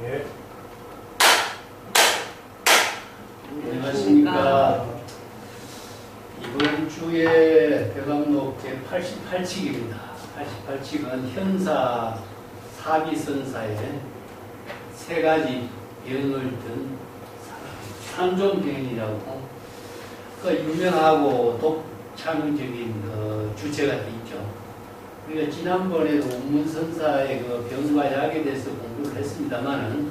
네. 안녕하십니까. 이번 주에 벽암록 제88칙입니다. 88칙은 현사 사비선사의 세 가지 병을 든 삼종병이라고 그 유명하고 독창적인 그 주제가 있죠. 우리가 지난번에도 운문선사의 그 병과 약에 대해서 공부를 했습니다만은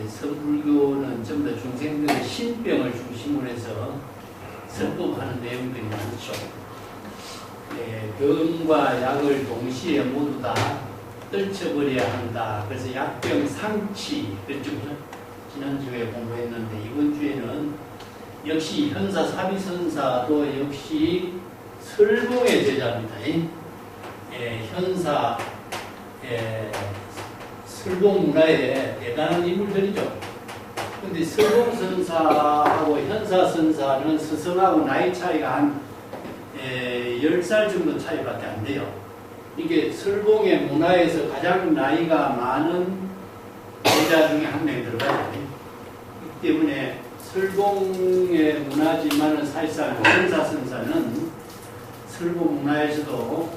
선불교는 전부 다 중생들의 신병을 중심으로 해서 설법하는 내용들이 많죠. 병과 약을 동시에 모두 다 떨쳐버려야 한다. 그래서 약병 상치, 그렇죠? 지난주에 공부했는데 이번 주에는 역시 현사 사비선사도 역시 설봉의 제자입니다. 현사 설봉 문화에 대단한 인물들이죠. 그런데 설봉선사하고 현사선사는 스승하고 나이 차이가 한 10살 정도 차이밖에 안 돼요. 이게 설봉의 문화에서 가장 나이가 많은 제자 중에 한 명이 들어가요. 그렇기 때문에 설봉의 문화지만은 사실상 현사선사는 설봉 문화에서도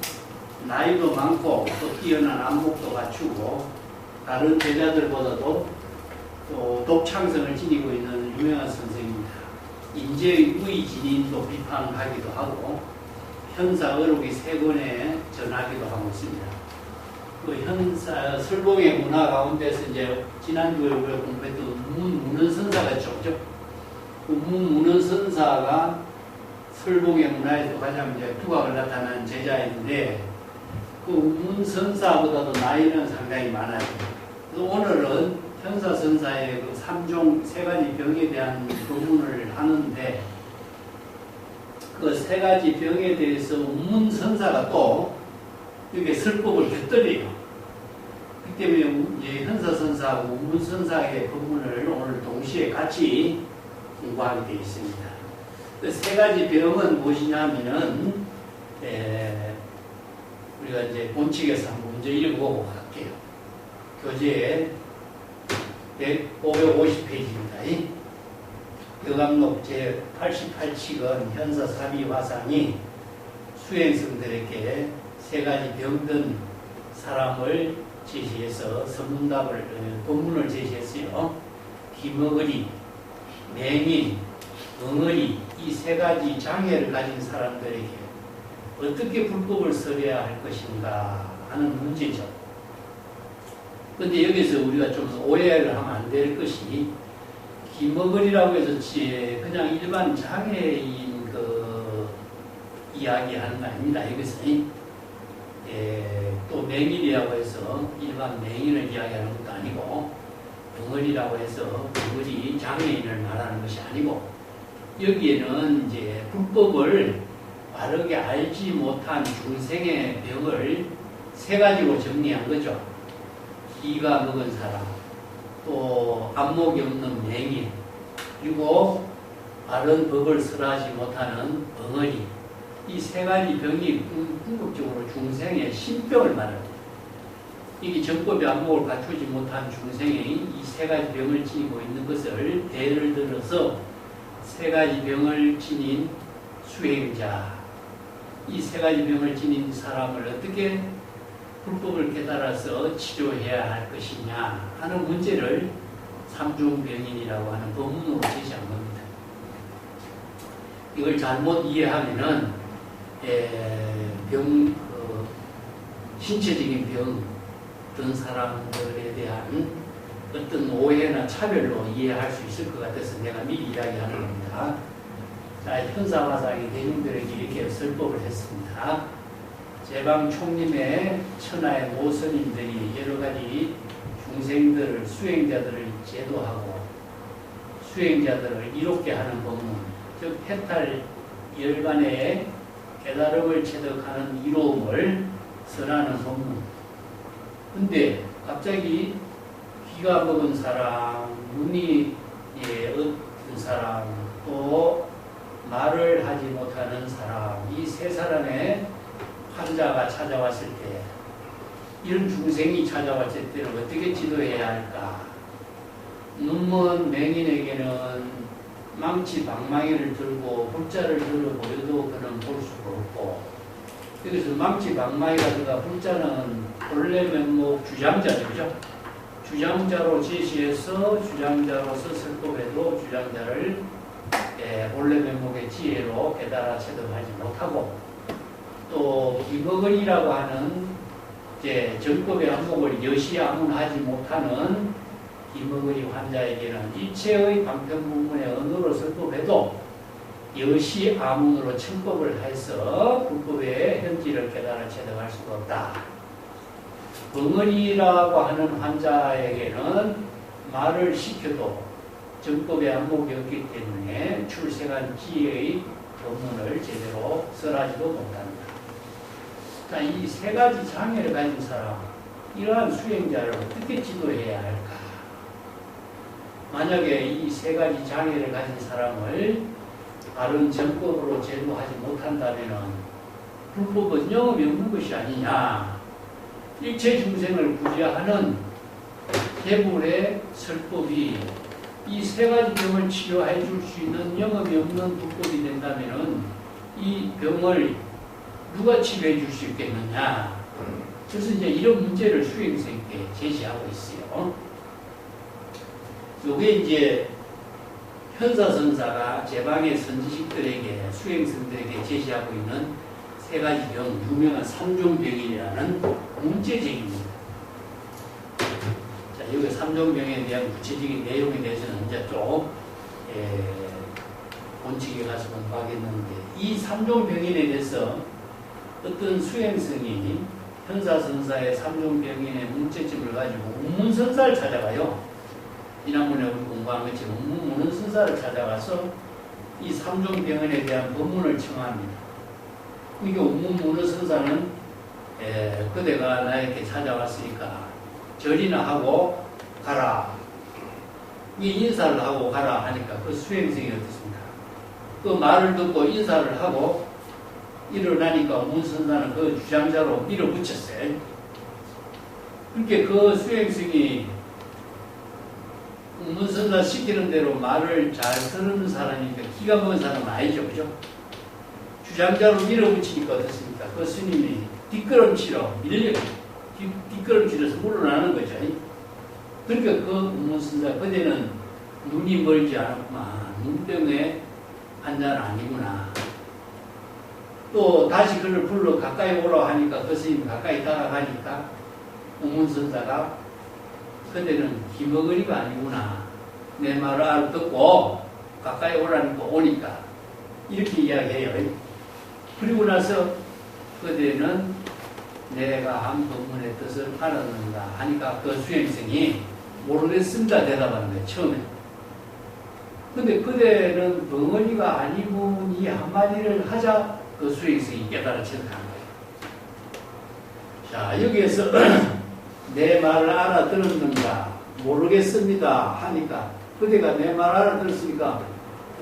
나이도 많고 또 뛰어난 안목도 갖추고 다른 제자들보다도 또 독창성을 지니고 있는 유명한 선생입니다. 인재의 우이진인도 비판하기도 하고 현사 어록이 3권에 전하기도 하고 있습니다. 그 현사 설봉의 문화 가운데서 이제 지난주에 우리가 공부했던 문헌선사가 있죠. 문헌선사가 설봉의 문화에서 가장 이제 두각을 나타난 제자인데 그 문선사보다도 나이는 상당히 많아요. 그래서 오늘은 현사선사의 그 3종 3가지 병에 대한 교문을 하는데 그 3가지 병에 대해서 문선사가 또 이렇게 설법을 곁들여요. 그렇기 때문에 이제 현사선사하고 문선사의 법문을 오늘 동시에 같이 공부하게 되어 있습니다. 그 3가지 병은 무엇이냐면은 우리가 이제 본칙에서 한번 먼저 읽어보고 갈게요. 교재 550페이지입니다. 벽암록 제88칙은 현사 사비화상이 수행성들에게 3가지 병든 사람을 제시해서 선문답을 본문을 제시했어요. 기머거리, 맹인, 엉어리 이 3가지 장애를 가진 사람들에게 어떻게 불법을 설해야 할 것인가 하는 문제죠. 그런데 여기서 우리가 좀 오해를 하면 안 될 것이 기머거리라고 해서 그냥 일반 장애인 그 이야기하는 거 아닙니다. 여기서 또 맹인이라고 해서 일반 맹인을 이야기하는 것도 아니고 덩어리라고 해서 덩어리 장애인을 말하는 것이 아니고 여기에는 이제 불법을 바르게 알지 못한 중생의 병을 3가지로 정리한 거죠. 기가 먹은 사람, 또 안목이 없는 맹인, 그리고 바른 법을 설하지 못하는 덩어리. 이 3가지 병이 궁극적으로 중생의 신병을 말합니다. 이게 정법의 안목을 갖추지 못한 중생이 이 3가지 병을 지니고 있는 것을 예를 들어서 3가지 병을 지닌 수행자, 이 3가지 병을 지닌 사람을 어떻게 불법을 깨달아서 치료해야 할 것이냐 하는 문제를 삼중병인이라고 하는 법문으로 제시한 겁니다. 이걸 잘못 이해하면은 신체적인 병 든 사람들에 대한 어떤 오해나 차별로 이해할 수 있을 것 같아서 내가 미리 이야기하는 겁니다. 자, 현사화상의 대중들에게 이렇게 설법을 했습니다. 제방 총림의 천하의 모선인들이 여러 가지 중생들을, 수행자들을 제도하고 수행자들을 이롭게 하는 법문, 즉 해탈 열반의 깨달음을 체득하는 이로움을 선하는 법문. 근데 갑자기 귀가 먹은 사람, 눈이 어떤 사람, 또 말을 하지 못하는 사람, 이 3사람의 환자가 찾아왔을 때 이런 중생이 찾아왔을 때는 어떻게 지도해야 할까? 눈먼 맹인에게는 망치 방망이를 들고 훌자를 들어 보여도 그는 볼 수가 없고, 그래서 망치 방망이라든가 훌자는 본래 면목 주장자죠, 그죠? 주장자로 제시해서 주장자로서 설법해도 주장자를 본래 면목의 지혜로 깨달아 체득하지 못하고, 또 기거근이라고 하는 이제 정법의 안목을 여시아문하지 못하는 기머거리 환자에게는 이체의 방편부문의 언어로 설법해도 여시아문으로 청법을 해서 불법의 현지를 깨달아 체득할 수가 없다. 벙어리라고 하는 환자에게는 말을 시켜도 정법의 안목이 없기 때문에 출생한 지혜의 법문을 제대로 설하지도 못한다. 자, 이 세 가지 장애를 가진 사람, 이러한 수행자를 어떻게 지도해야 할까? 만약에 이 세 가지 장애를 가진 사람을 바른 정법으로 제도하지 못한다면 불법은 영업이 없는 것이 아니냐. 일체 중생을 구제하는 대불의 설법이 이 세 가지 병을 치료해 줄 수 있는 영업이 없는 불법이 된다면 이 병을 누가 치료해 줄 수 있겠느냐. 그래서 이제 이런 문제를 수행생께 제시하고 있어요. 요게 이제 현사선사가 제방의 선지식들에게, 수행생들에게 제시하고 있는 세 가지 병, 유명한 삼종병이라는 문제제기입니다. 자, 여기 삼종병에 대한 구체적인 내용에 대해서는 이제 좀 본칙에 가서 공부하겠는데, 이 삼종병인에 대해서 어떤 수행성이 현사선사의 삼종병인의 문제점을 가지고 운문선사를 찾아가요. 지난번에 우리 공부한 것처럼 운문선사를 찾아가서 이 삼종병인에 대한 법문을 청합니다. 이게 운문선사는 그대가 나에게 찾아왔으니까 절이나 하고 가라. 이 인사를 하고 가라 하니까 그 수행성이 어떻습니까? 그 말을 듣고 인사를 하고 일어나니까 운문선사는 그 주장자로 밀어붙였어요. 그렇게 그 수행성이 운문선사 시키는 대로 말을 잘 들은 사람이니까 기가 먹은 사람은 아니죠, 그죠? 주장자로 밀어붙이니까 어떻습니까? 그 스님이 뒷걸음치러 뒷걸음치러서 물러나는 거죠. 그러니까 그 운문선사 그대는 눈이 멀지 않았구만. 눈병의 환자는 아니구나. 또 다시 그를 불러 가까이 오라 하니까 그 스님이 가까이 다가가니까 운문선사가 그대는 기머거리가 아니구나. 내 말을 알아듣고 가까이 오라니까 오니까 이렇게 이야기해요. 그리고 나서 그대는 내가 한 법문의 뜻을 알았는가 하니까 그 수행생이 모르겠습니다 대답하는 거예요. 처음에. 근데 그대는 벙어리가 아니고 이 한마디를 하자 그 수행생이 깨달아 체득한 거예요. 자, 여기에서 내 말을 알아들었는가 모르겠습니다 하니까 그대가 내 말을 알아들었으니까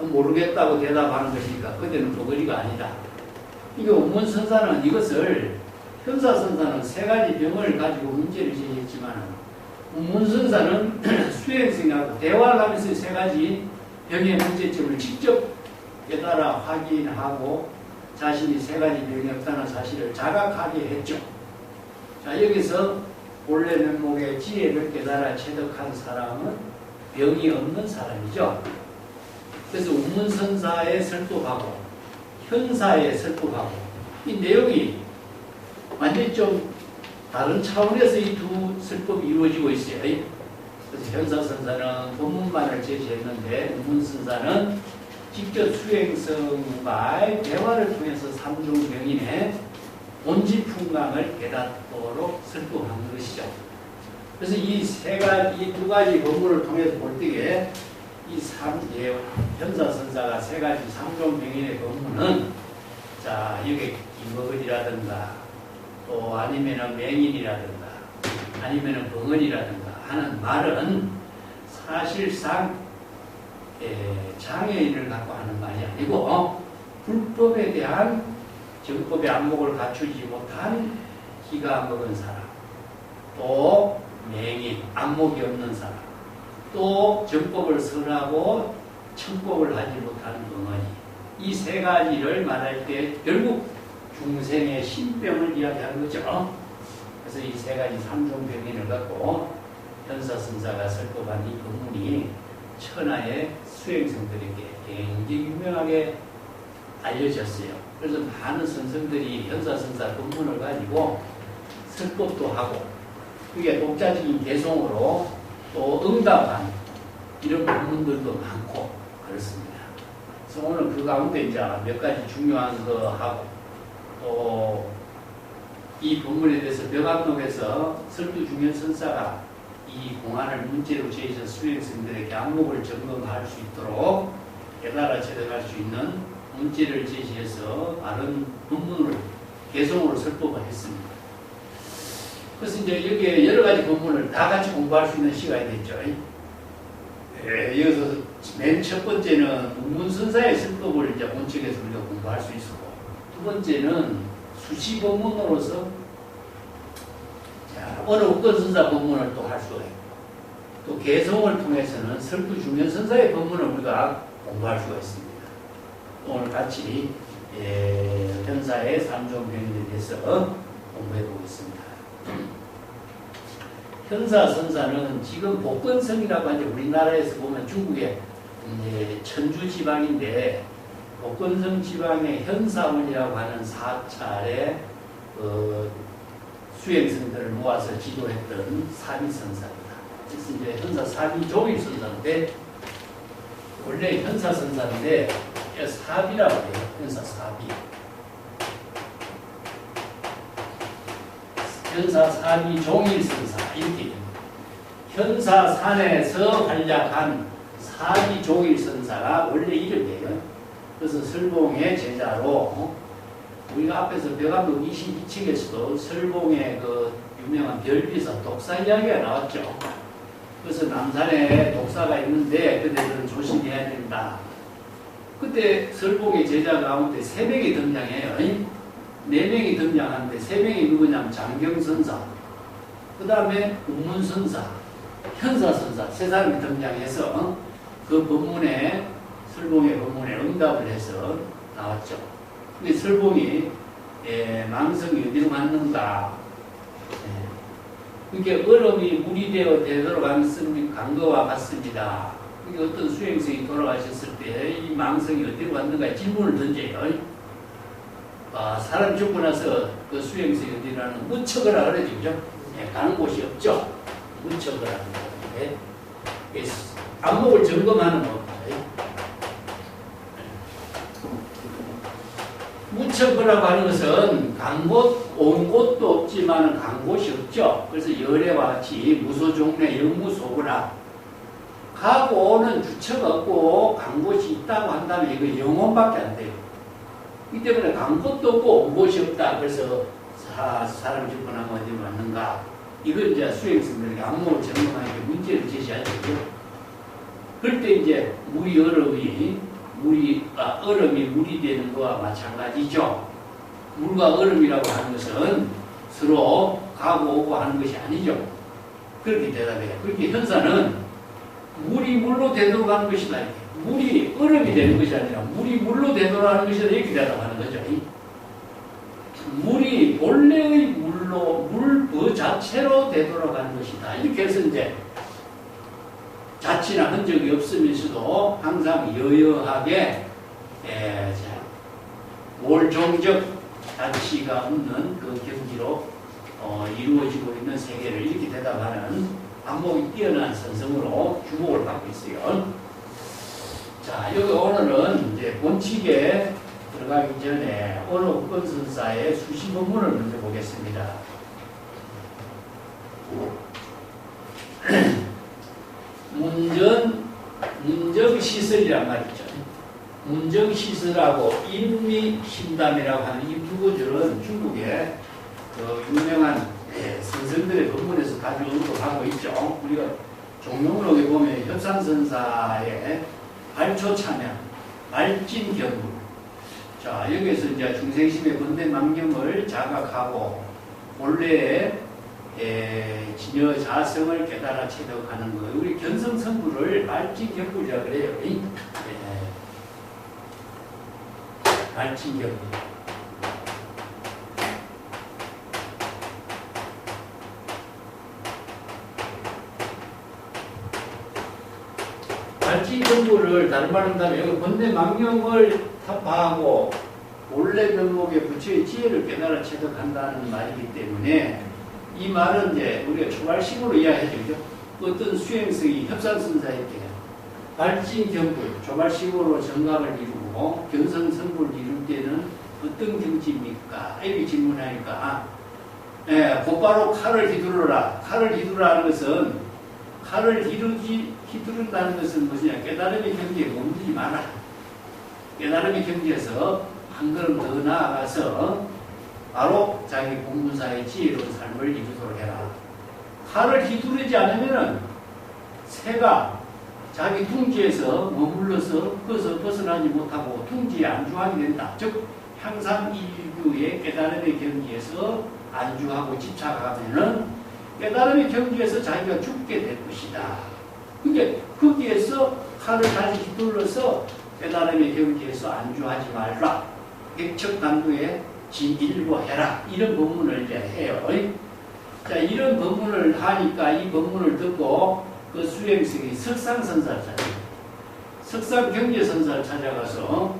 모르겠다고 대답하는 것이니까 그대는 벙어리가 아니다. 이게 운문선사는 이것을, 현사선사는 세 가지 병을 가지고 문제를 제기했지만 운문선사는 수행생하고 대화를 하면서 세 가지 병의 문제점을 직접 깨달아 확인하고 자신이 세 가지 병이 없다는 사실을 자각하게 했죠. 자, 여기서 본래 면목의 지혜를 깨달아 체득한 사람은 병이 없는 사람이죠. 그래서 운문선사에 설법하고 현사에 설법하고 이 내용이 완전히 좀 다른 차원에서 이 두 설법이 이루어지고 있어요. 그래서 현사선사는 법문만을 제시했는데 운문선사는 직접 수행성과의 대화를 통해서 삼종병인의 본질풍강을 깨닫도록 설법한 것이죠. 그래서 이 두 가지 법문을 통해서 볼 때에 현사선사가 세 가지 삼종병인의 법문은, 자, 여기 기머거리라든가 또 아니면은 맹인이라든가 아니면은 벙어리라든가 하는 말은 사실상 장애인을 갖고 하는 말이 아니고 불법에 대한 정법의 안목을 갖추지 못한 기가 먹은 사람, 또 맹인, 안목이 없는 사람, 또 정법을 선하고 청법을 하지 못하는 엉언이, 이 세 가지를 말할 때 결국 중생의 신병을 이야기하는 거죠. 그래서 이 세 가지 삼종병인을 갖고 현사선사가 설법한 이 법문이 천하의 수행성들에게 굉장히 유명하게 알려졌어요. 그래서 많은 선생들이 현사선사 법문을 가지고 설법도 하고, 그게 독자적인 개송으로 또 응답한 이런 법문들도 많고 그렇습니다. 그래서 오늘 그 가운데 이제 몇 가지 중요한 거 하고, 또 이 법문에 대해서 벽암록에서 설두중현 선사가 이 공안을 문제로 제시해서 수행생들에게 안목을 점검할 수 있도록 깨달아 제대할 수 있는 문제를 제시해서 바른 법문을 개송으로 설법을 했습니다. 그래서 이제 여기에 여러 가지 법문을 다 같이 공부할 수 있는 시간이 됐죠. 여기서 맨 첫 번째는 문선사의 설법을 이제 본측에서 우리가 공부할 수 있었고, 두 번째는 수시 법문으로서 어느 uk건선사 법문을 또 할 수가 있고, 또 개성을 통해서는 설두중현선사의 법문을 우리가 공부할 수가 있습니다. 오늘 같이 현사의 삼종병인에 대해서 공부해 보겠습니다. 현사선사는 지금 복건성이라고 하는데, 우리나라에서 보면 중국의 천주 지방인데 복건성 지방의 현사원이라고 하는 사찰의 수행성들을 모아서 지도했던 사비선사입니다. 그래서 이제 현사 사비종일선사인데, 원래 현사선사인데 사비라고 해요. 현사 사비. 현사 사비종일선사 이렇게 됩니다. 현사산에서 활약한 사비종일선사가 원래 이름이에요. 그래서 설봉의 제자로, 우리가 앞에서 벽암록 22층에서도 설봉의 그 유명한 별비사 독사 이야기가 나왔죠. 그래서 남산에 독사가 있는데 그들은 조심해야 된다. 그때 설봉의 제자 가운데 3명이 등장해요. 4명이 등장하는데 3명이 누구냐면 장경선사, 그 다음에 운문선사, 현사선사, 3사람이 등장해서 그 법문에, 설봉의 법문에 응답을 해서 나왔죠. 근데 설봉이 망성이 어디로 갔는가? 그게 얼음이 물이 되어 되도록 간 것과 같습니다. 그게 어떤 수행성이 돌아가셨을 때 이 망성이 어디로 갔는가 질문을 던져요. 사람 죽고 나서 그 수행성이 어디라는 무척이라 그러죠. 그죠? 가는 곳이 없죠. 무척이라는 건데, 안목을 점검하는 겁니다. 무척이라고 하는 것은 간 곳, 온 곳도 없지만 간 곳이 없죠. 그래서 열애와 같이 무소종래 영무소구라, 가고 오는 주체가 없고 간 곳이 있다고 한다면 이거 영혼밖에 안 돼요. 이 때문에 간 곳도 없고 온 곳이 없다. 그래서 사람이 죽고 나면 어디 맞는가? 이걸 이제 수행성들에게 안목을 점검하는 문제를 제시하죠. 그럴 때 이제 얼음이 물이 되는 것과 마찬가지죠. 물과 얼음이라고 하는 것은 서로 가고 오고 하는 것이 아니죠. 그렇게 대답해요. 그렇게 현사는 물이 물로 되돌아가는 것이다. 물이 얼음이 되는 것이 아니라 물이 물로 되돌아가는 것이다. 이렇게 대답하는 거죠. 물이 본래의 물로, 물 그 자체로 되돌아가는 것이다. 이렇게 해서 이제 자취나 흔적이 없으면서도 항상 여여하게 몰종적 자취가 없는 그 경지로 이루어지고 있는 세계를 이렇게 대답하는 안목이 뛰어난 선성으로 주목을 받고 있어요. 자, 여기 오늘은 이제 본칙에 들어가기 전에 어느 uk건선사의 수시 법문을 먼저 보겠습니다. 문정시설이란 말이죠. 문정시설하고 인미심담이라고 하는 이 두 구절은 중국의 그 유명한 선생들의 법문에서 자주 언급하고 있죠. 우리가 종용록에 보면 협산선사의 발초참여, 말진경부. 자, 여기에서 이제 중생심의 번대만경을 자각하고 본래의 진여 자성을 깨달아 체득하는 거예요. 우리 견성성불을 발진경불이라 그래요. 발진경불. 발진경불을 다른 말로 한다면 여기 본래 망령을 타파하고 본래 면목에 부처의 지혜를 깨달아 체득한다는 말이기 때문에 이 말은 이제 우리가 초발식으로 이해해야 되죠. 어떤 수행성이 협상선사에게 발진경불, 초발식으로 정각을 이루고 견성성불을 이룰 때는 어떤 경지입니까? 이렇게 질문하니까 곧바로 칼을 휘두르라. 칼을 휘두르라는 것은 칼을 휘두른다는 것은 무엇이냐? 깨달음의 경지에 머물지 마라. 깨달음의 경지에서 한 걸음 더 나아가서 바로 자기 공부사의 지혜로운 삶을 이루도록 해라. 칼을 휘두르지 않으면은 새가 자기 둥지에서 머물러서 거기서 벗어나지 못하고 둥지에 안주하게 된다. 즉 향상일규의 깨달음의 경지에서 안주하고 집착하면은 깨달음의 경지에서 자기가 죽게 될 것이다. 그러니까 거기에서 칼을 다시 휘둘러서 깨달음의 경지에서 안주하지 말라. 백척간두에 진일보해라. 이런 법문을 이제 해요. 자, 이런 법문을 하니까 이 법문을 듣고 그 수행성이 석상선사를 찾아요. 석상경제선사를 찾아가서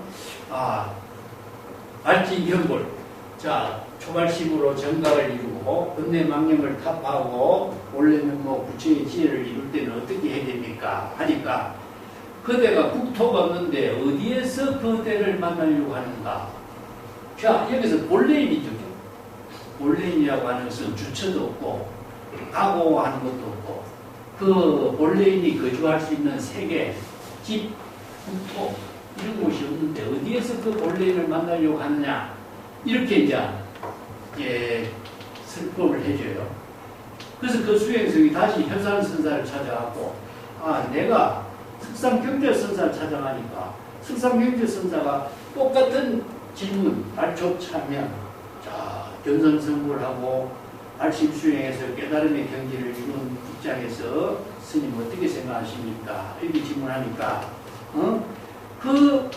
발진경불. 자, 초발심으로 정각을 이루고 번뇌망령을 타파하고 원래 면목 부처의 지혜를 이룰 때는 어떻게 해야 됩니까? 하니까 그대가 국토가 없는데 어디에서 그대를 만나려고 하는가? 자, 여기서 본래인이죠. 본래인이라고 하는 것은 주처도 없고 각오하는 것도 없고 그 본래인이 거주할 수 있는 세계, 집, 국토 이런 곳이 없는데 어디에서 그 본래인을 만나려고 하느냐? 이렇게 이제 설법을 해줘요. 그래서 그 수행성이 다시 현산선사를 찾아가고 내가 석상경제선사를 찾아가니까 석상경제선사가 똑같은 질문, 발족차면 자, 견성성불하고 발심수행에서 깨달음의 경지를 이룬 입장에서 스님 어떻게 생각하십니까? 이렇게 질문하니까 그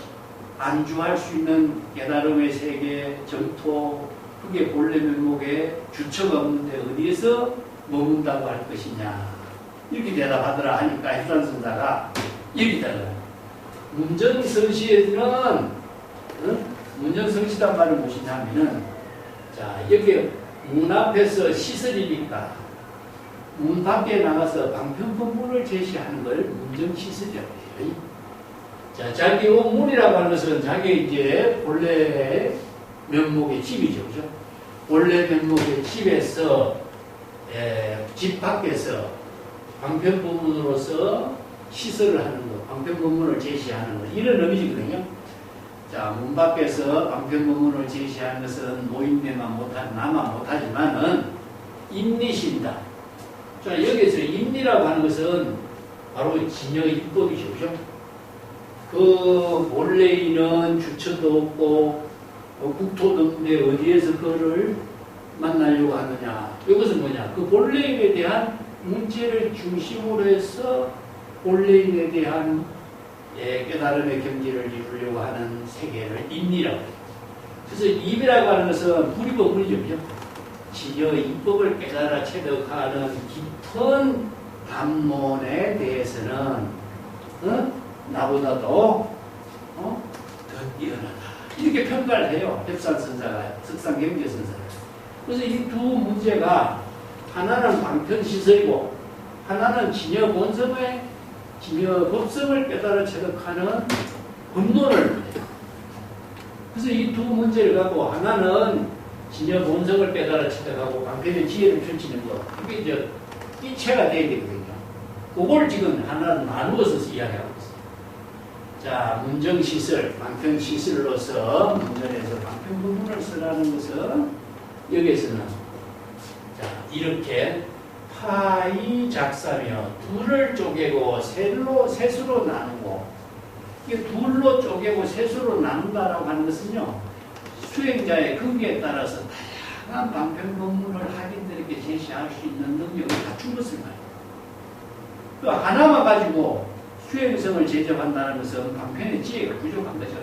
안주할 수 있는 깨달음의 세계, 정토, 그게 본래 면목에 주처가 없는데 어디에서 머문다고 할 것이냐 이렇게 대답하더라 하니까 해산선사가 여기다가 문정성시에는 문정성시란 말은 무엇이냐 하면은 자, 여기 문 앞에서 시설이니까 문 밖에 나가서 방편법문을 제시하는 걸 문정시설이라고 해요. 자, 자기 문이라고 하는 것은 자기 이제 본래 면목의 집이죠. 그죠? 본래 면목의 집에서 집 밖에서 방편법문으로서 시설을 하는 것, 방편법문을 제시하는 것 이런 의미거든요. 자, 문 밖에서 방편법문을 제시하는 것은 노인네만 못한 나만 못하지만은 임리신다. 자, 여기서 임리라고 하는 것은 바로 진여입법이죠. 그죠? 그 본래인은 주처도 없고 국토도 없는데 어디에서 그거를 만나려고 하느냐. 이것은 뭐냐? 그 본래인에 대한 문제를 중심으로 해서 본래인에 대한 깨달음의 경지를 이루려고 하는 세계를 임리라고 해요. 그래서 입이라고 하는 것은 불이법문이죠. 그죠? 진여 입법을 깨달아 체득하는 깊은 담론에 대해서는 나보다도 더 뛰어나다. 이렇게 평가를 해요. heb산선사가, 석상경제선사가. 그래서 이 두 문제가 하나는 방편시설이고 하나는 진여본성의 진여법성을 깨달아 체득하는 본론을 해요. 그래서 이 두 문제를 갖고 하나는 진여본성을 깨달아 체득하고 방편의 지혜를 펼치는 것. 이게 이제 이체가 돼야 되거든요. 그걸 지금 하나는 나누어서 이야기하고 있어요. 자, 문정시설, 방편시설로서 문전에서 방편 부분을 쓰라는 것은 여기에서는 자, 이렇게 파이 작사며 둘을 쪼개고 셋으로 나누고 이게 둘로 쪼개고 셋으로 나눈다라고 하는 것은요 수행자의 근기에 따라서 다양한 방편 법문을 학인들에게 제시할 수 있는 능력을 갖춘 것을 말이에요. 그 하나만 가지고 수행성을 제접한다는 것은 방편의 지혜가 부족한 거죠.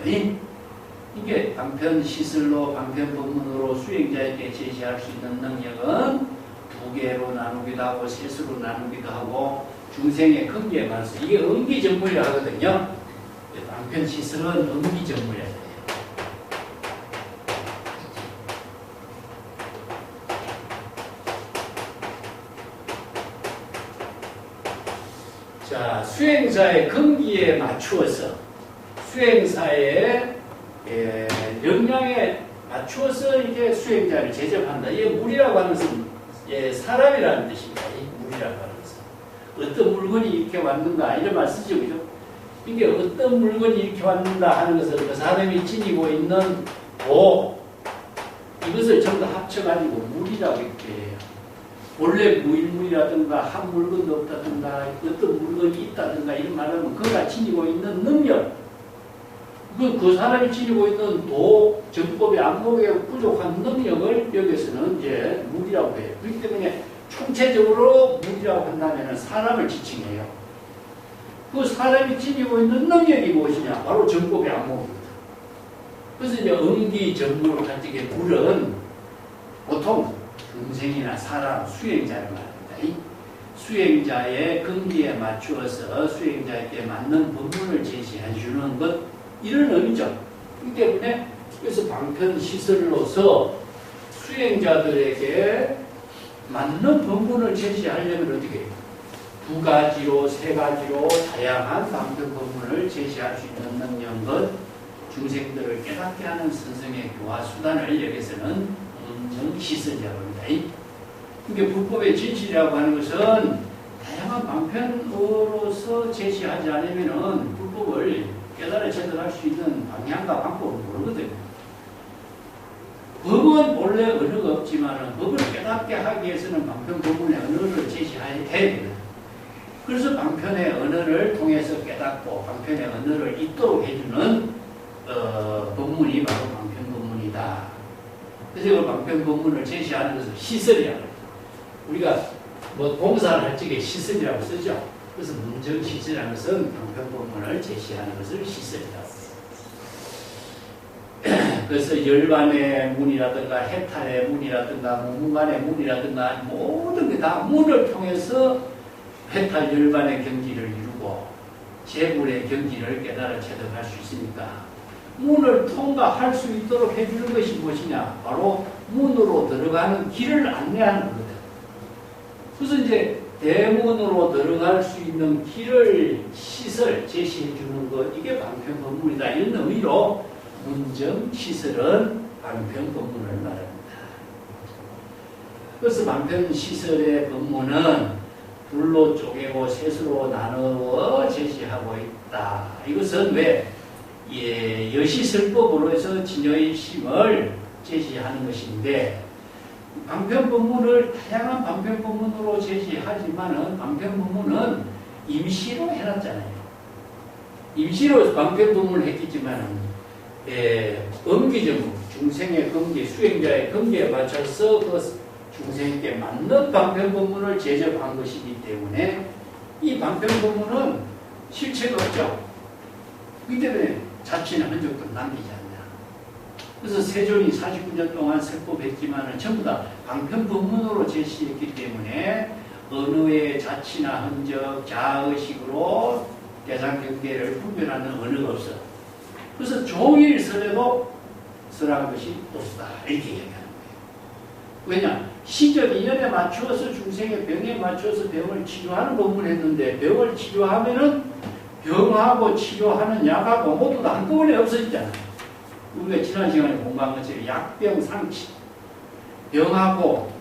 이게 방편 시설로, 방편 법문으로 수행자에게 제시할 수 있는 능력은 두 개로 나누기도 하고 셋으로 나누기도 하고 중생의 근기에 맞서 이게 응기전문이라고 하거든요. 방편 시설은 응기전문이에요. 자, 수행사의 근기에 맞추어서 수행사의 역량에 맞추어서 이게 수행자를 제접한다. 이게 물이라고 하는 것은 사람이라는 뜻입니다. 이 물이라고 하는 것은 어떤 물건이 이렇게 왔는가 이런 말 쓰죠, 그죠? 이게 어떤 물건이 이렇게 왔는가 하는 것은 그 사람이 지니고 있는 이것을 전부 다 합쳐가지고 물이라고 이렇게 해요. 원래 무일물이라든가 한 물건도 없다든가 어떤 물건이 있다든가 이런 말하면 그가 지니고 있는 능력, 그 사람이 지니고 있는 정법의 안목에 부족한 능력을 여기서는 이제 물이라고 해요. 그렇기 때문에 총체적으로 물이라고 한다면 사람을 지칭해요. 그 사람이 지니고 있는 능력이 무엇이냐? 바로 정법의 안목입니다. 그래서 이제 응기정물 가지게 물은 보통 중생이나 사람, 수행자를 말합니다. 이 수행자의 근기에 맞추어서 수행자에게 맞는 법문을 제시해 주는 것, 이런 의미죠. 그렇기 때문에 그래서 방편 시설로서 수행자들에게 맞는 법문을 제시하려면 어떻게 해요? 두 가지로, 세 가지로 다양한 방편 법문을 제시할 수 있는 능력은 중생들을 깨닫게 하는 선생의 교화 수단을 여기서는 음정시설이라고 합니다. 그러니까 불법의 진실이라고 하는 것은 다양한 방편으로서 제시하지 않으면 불법을 깨달아 제대로 할 수 있는 방향과 방법을 모르거든요. 법은 본래 언어가 없지만 법을 깨닫게 하기 위해서는 방편 법문의 언어를 제시해야 돼요. 그래서 방편의 언어를 통해서 깨닫고 방편의 언어를 잊도록 해주는 법문이 바로 방편 법문이다. 그래서 그 방편 법문을 제시하는 것을 시설이라고 해요. 우리가 뭐 공사를 할 적에 시설이라고 쓰죠. 그래서 문정시설이라는 것은 방편 법문을 제시하는 것을 시설이라고 해요. 그래서 열반의 문이라든가 해탈의 문이라든가 무문간의 문이라든가 모든 게 다 문을 통해서 해탈 열반의 경지를 이루고 재불의 경지를 깨달아 체득할 수 있으니까 문을 통과할 수 있도록 해주는 것이 무엇이냐? 바로 문으로 들어가는 길을 안내하는 거거든. 그래서 이제 대문으로 들어갈 수 있는 길을 시설 제시해 주는 것, 이게 방편 법문이다. 이런 의미로 문정 시설은 방편 법문을 말합니다. 그래서 방편 시설의 법문은 둘로 쪼개고 셋으로 나누어 제시하고 있다. 이것은 왜? 여시설법으로 해서 진여의 심을 제시하는 것인데, 방편 법문을 다양한 방편 법문으로 제시하지만은 방편 법문은 임시로 해놨잖아요. 임시로 방편 법문을 했겠지만은 엄기정 중생의 근기, 수행자의 근기에 맞춰서 그 중생에게 맞는 방편 법문을 제접한 것이기 때문에 이 방편 법문은 실체가 없죠. 그렇기 때문에 자취는 한 적도 남기지 않냐. 그래서 세존이 49년 동안 설법했지만 전부 다 방편 법문으로 제시했기 때문에 언어의 자취나 흔적, 자의식으로 대상 경계를 분별하는 언어가 없어. 그래서 종일 설해도 설한 것이 없다. 이렇게 얘기하는 거예요. 왜냐? 시적 인연에 맞추어서 중생의 병에 맞춰서 병을 치료하는 법문을 했는데 병을 치료하면은 병하고 치료하는 약하고 모두 다 한꺼번에 없어지잖아요. 우리가 지난 시간에 공부한 것처럼 약병상치, 병하고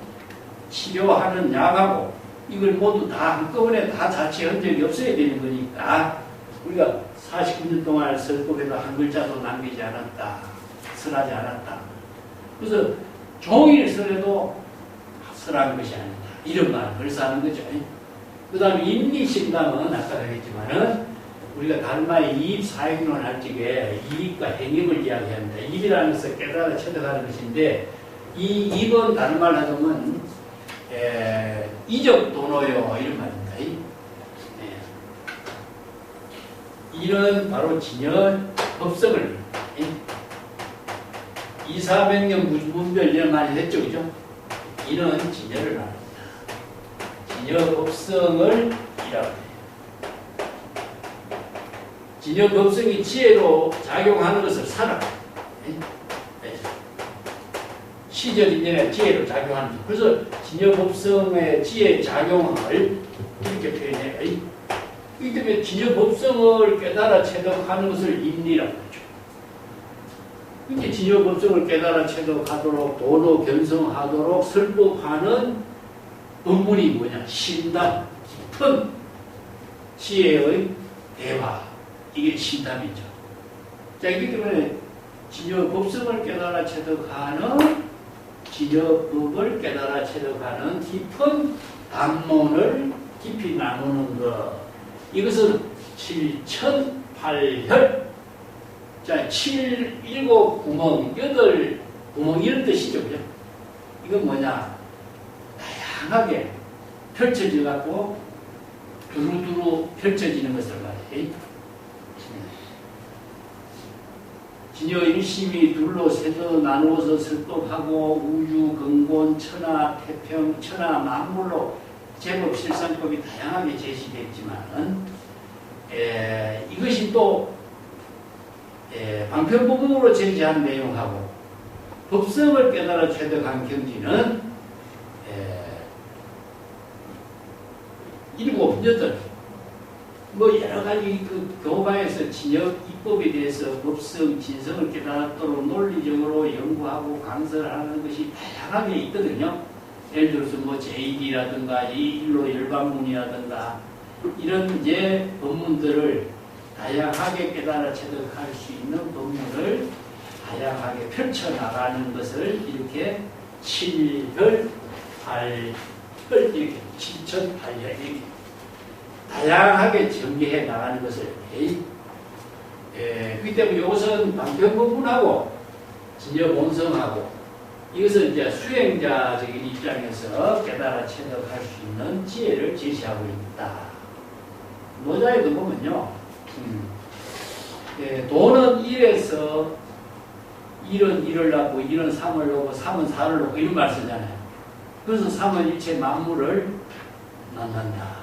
치료하는 약하고 이걸 모두 다 한꺼번에 다 자체 흔적이 없어야 되는 거니까 우리가 49년 동안 설법에도 한 글자도 남기지 않았다. 설하지 않았다. 그래서 종일 설해도 설한 것이 아니다. 이런 말을 그래서 하는 거죠. 그 다음에 임리신당은 아까 그랬지만은 우리가 달마의 이입 사행론 할 적에 이입과 행임을 이야기합니다. 이입이라는 것은 깨달아 체득하는 것인데 이 2번 다른 말 하자면 이적 도노요 이런 말입니다. 이는 바로 진여 법성을 2,400년 문별 이런 말이 했죠, 그죠? 이는 진여를 말합니다. 진여 법성을 이라고 해요. 진여 법성이 지혜로 작용하는 것을 살아. 시절인연의 지혜로 작용하는 것. 그래서 진여 법성의 지혜 작용을 이렇게 표현해요. 이 때문에 진여 법성을 깨달아 체득하는 것을 인리라고 하죠. 이렇게 진여 법성을 깨달아 체득하도록 도로 견성하도록 설법하는 법문이 뭐냐? 신담, 깊은 지혜의 대화. 이게 신담이죠. 자, 이기 때문에 진여 법성을 깨달아 체득하는 진여법을 깨달아 체득하는 깊은 단문을 깊이 나누는 것. 이것은 7,8혈. 자, 7, 7 구멍, 8 구멍 이런 뜻이죠. 그죠? 이건 뭐냐? 다양하게 펼쳐져 갖고 두루두루 펼쳐지는 것을 말해요. 진여 일심이 둘로 세서 나누어서 설법하고 우유, 근곤, 천하, 태평, 천하, 만물로 제법 실상법이 다양하게 제시됐지만 이것이 또 방편법문으로 제시한 내용하고 법성을 깨달아 체득한 경지는 7, 8 뭐 여러 가지 그 교과에서 진여 입법에 대해서 법성, 진성을 깨닫도록 논리적으로 연구하고 강설을 하는 것이 다양하게 있거든요. 예를 들어서 뭐 제1이라든가 일로 열반문이라든가 이런 이제 법문들을 다양하게 깨달아 체득할 수 있는 법문을 다양하게 펼쳐나가는 것을 이렇게 7별, 8별 이렇게 7,8별 이렇게 다양하게 전개해 나가는 것을 그렇기 때문에 이것은 방편법문하고 진여 본성하고 이것은 이제 수행자적인 입장에서 깨달아 체득할 수 있는 지혜를 제시하고 있다. 노자에도 보면요. 도는 1에서 1은 1을 낳고 1은 3을 놓고 3은 4를 놓고 이런 말 쓰잖아요. 그래서 3은 일체 만물을 낳는다.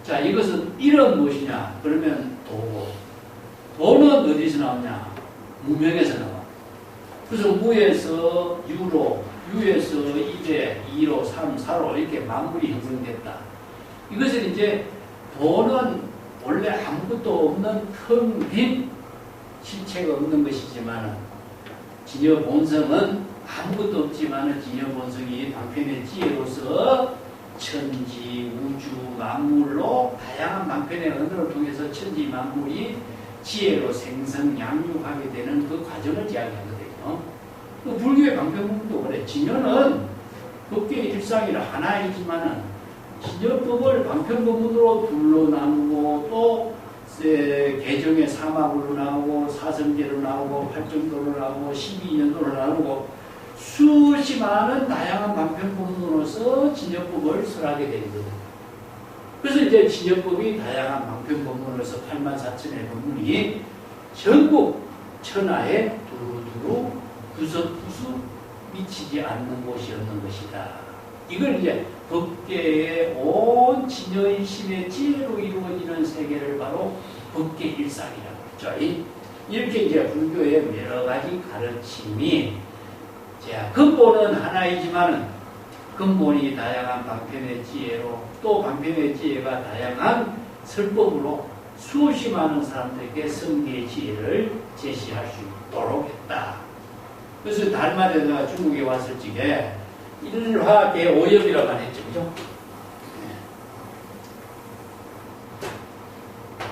자, 이것은 1은 무엇이냐? 그러면 도고. 도는 어디서 나오냐? 무명에서 나와. 그래서 무에서 유로, 유에서 1에 2로, 3, 4로 이렇게 만물이 형성됐다. 이것은 이제 도는 원래 아무것도 없는 텅 빈 실체가 없는 것이지만 진여 본성은 아무것도 없지만 진여 본성이 방편의 지혜로서 천지, 우주, 만물로 다양한 방편의 언어를 통해서 천지, 만물이 지혜로 생성, 양육하게 되는 그 과정을 이야기하거든요. 그 불교의 방편문도 그래. 진여는 법계의 일상이라 하나이지만은 진여법을 방편법문으로 둘로 나누고 또 개정의 사막으로 나오고 사성제로 나오고 팔정도로 나오고 12년도로 나누고 수없이 많은 다양한 방편법문으로서 진여법을 설하게 되거든요. 그래서 이제 진여법이 다양한 방편법문으로서 84,000의 법문이 전국 천하에 두루두루 구석구석 미치지 않는 곳이 없는 것이다. 이걸 이제 법계의 온 진여일심의 지혜로 이루어지는 세계를 바로 법계 일상이라고 했죠. 이렇게 이제 불교의 여러 가지 가르침이 자, 근본은 하나이지만은 근본이 다양한 방편의 지혜로 또 방편의 지혜가 다양한 설법으로 수없이 많은 사람들에게 성계의 지혜를 제시할 수 있도록 했다. 그래서 달마대가 중국에 왔을 적에 일화계 오엽이라고 했죠. 그죠?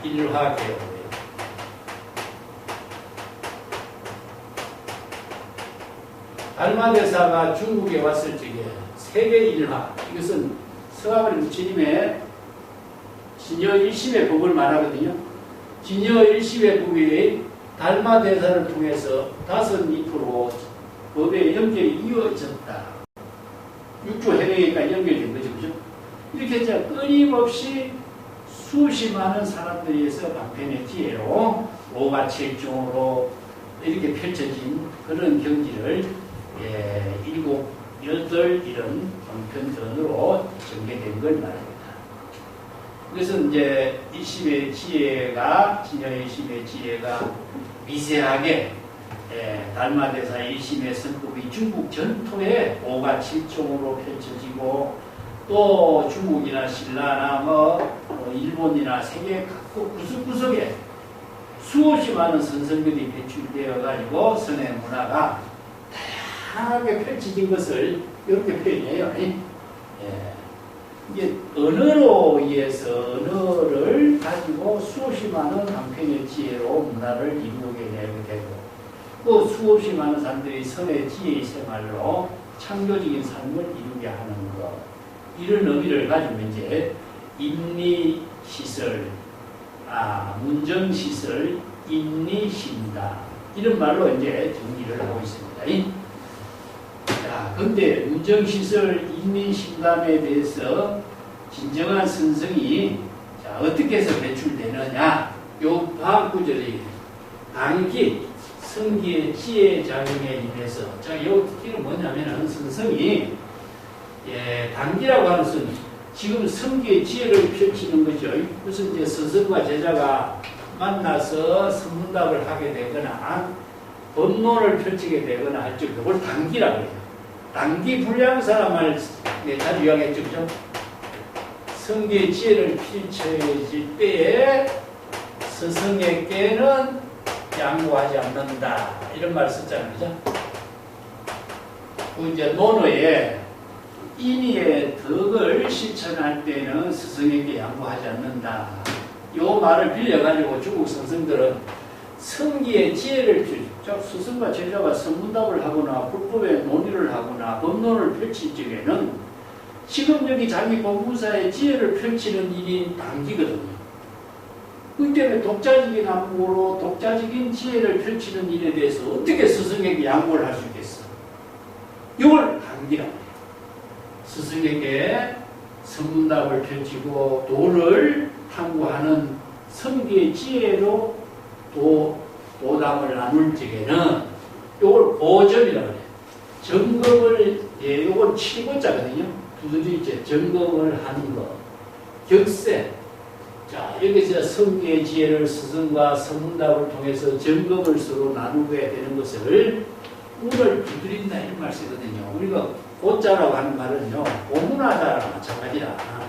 일화계 오엽. 달마대사가 중국에 왔을 적에 세계 일화, 이것은 서가모니 부처님의 진여 일심의 법을 말하거든요. 진여 일심의 법이 달마대사를 통해서 5 잎으로 법의 연결이 이어졌다. 6조 해내기까지 연결된 거죠. 그죠? 이렇게 이제 끊임없이 수없이 많은 사람들에 의해서 방편의 지혜로 5가 7종으로 이렇게 펼쳐진 그런 경지를 7, 8 이런 방편전으로 전개된 걸 말합니다. 그래서 이제 일심의 지혜가, 진여의 일심의 지혜가 미세하게 달마대사 일심의 선법이 중국 전토에 5가 7종으로 펼쳐지고 또 중국이나 신라나 일본이나 세계 각국 구석구석에 수없이 많은 선성들이 배출되어 가지고 선의 문화가 다양하게 펼쳐진 것을 이렇게 표현해요. 이게 언어로 의해서 언어를 가지고 수없이 많은 한편의 지혜로 문화를 이루게 되고 또 수없이 많은 사람들이 선의 지혜의 생활로 창조적인 삶을 이루게 하는 것, 이런 의미를 가지고 이제 인리시설, 문정시설, 인리신다 이런 말로 이제 정리를 하고 있습니다. 자, 근데 문정시설, 인리신담에 대해서 진정한 선성이 자, 어떻게 해서 배출되느냐? 요 방구절이 당기 성기의 지혜 작용에 인해서 자, 요 특기는 뭐냐면은 선성이 당기라고 하는 것은 지금 성기의 지혜를 펼치는 거죠. 그래서 이제 스승과 제자가 만나서 선문답을 하게 되거나 법론을 펼치게 되거나 할 때 그걸 당기라고 해요. 당기 불량 사람을 자주 이야기했죠. 그죠? 성기의 지혜를 펼쳐질 때에 스승에게는 양보하지 않는다. 이런 말을 썼잖아요. 그죠? 그 이제 논어에 인의의 덕을 실천할 때는 스승에게 양보하지 않는다. 이 말을 빌려가지고 중국 선생들은 성기의 지혜를 스승과 제자가 선문답을 하거나 불법의 논의를 하거나 법론을 펼칠 적에는 지금 여기 자기 공부사의 지혜를 펼치는 일이 당기거든요. 그 때문에 독자적인 안목으로 독자적인 지혜를 펼치는 일에 대해서 어떻게 스승에게 양보를 할 수 있겠어? 이걸 당기라고 해요. 스승에게 선문답을 펼치고 도를 탐구하는 성기의 지혜로 도담을 나눌 적에는 이걸 보점이라고 해요. 점검을, 이건 7번자거든요. 두드리째 점검을 하는 것. 격세. 자, 여기서 성기의 지혜를 스승과 선문답을 통해서 점검을 서로 나누게 되는 것을 운을 두드린다 이런 말 쓰거든요. 우리가 고자라고 하는 말은요, 고문하다랑 마찬가지라.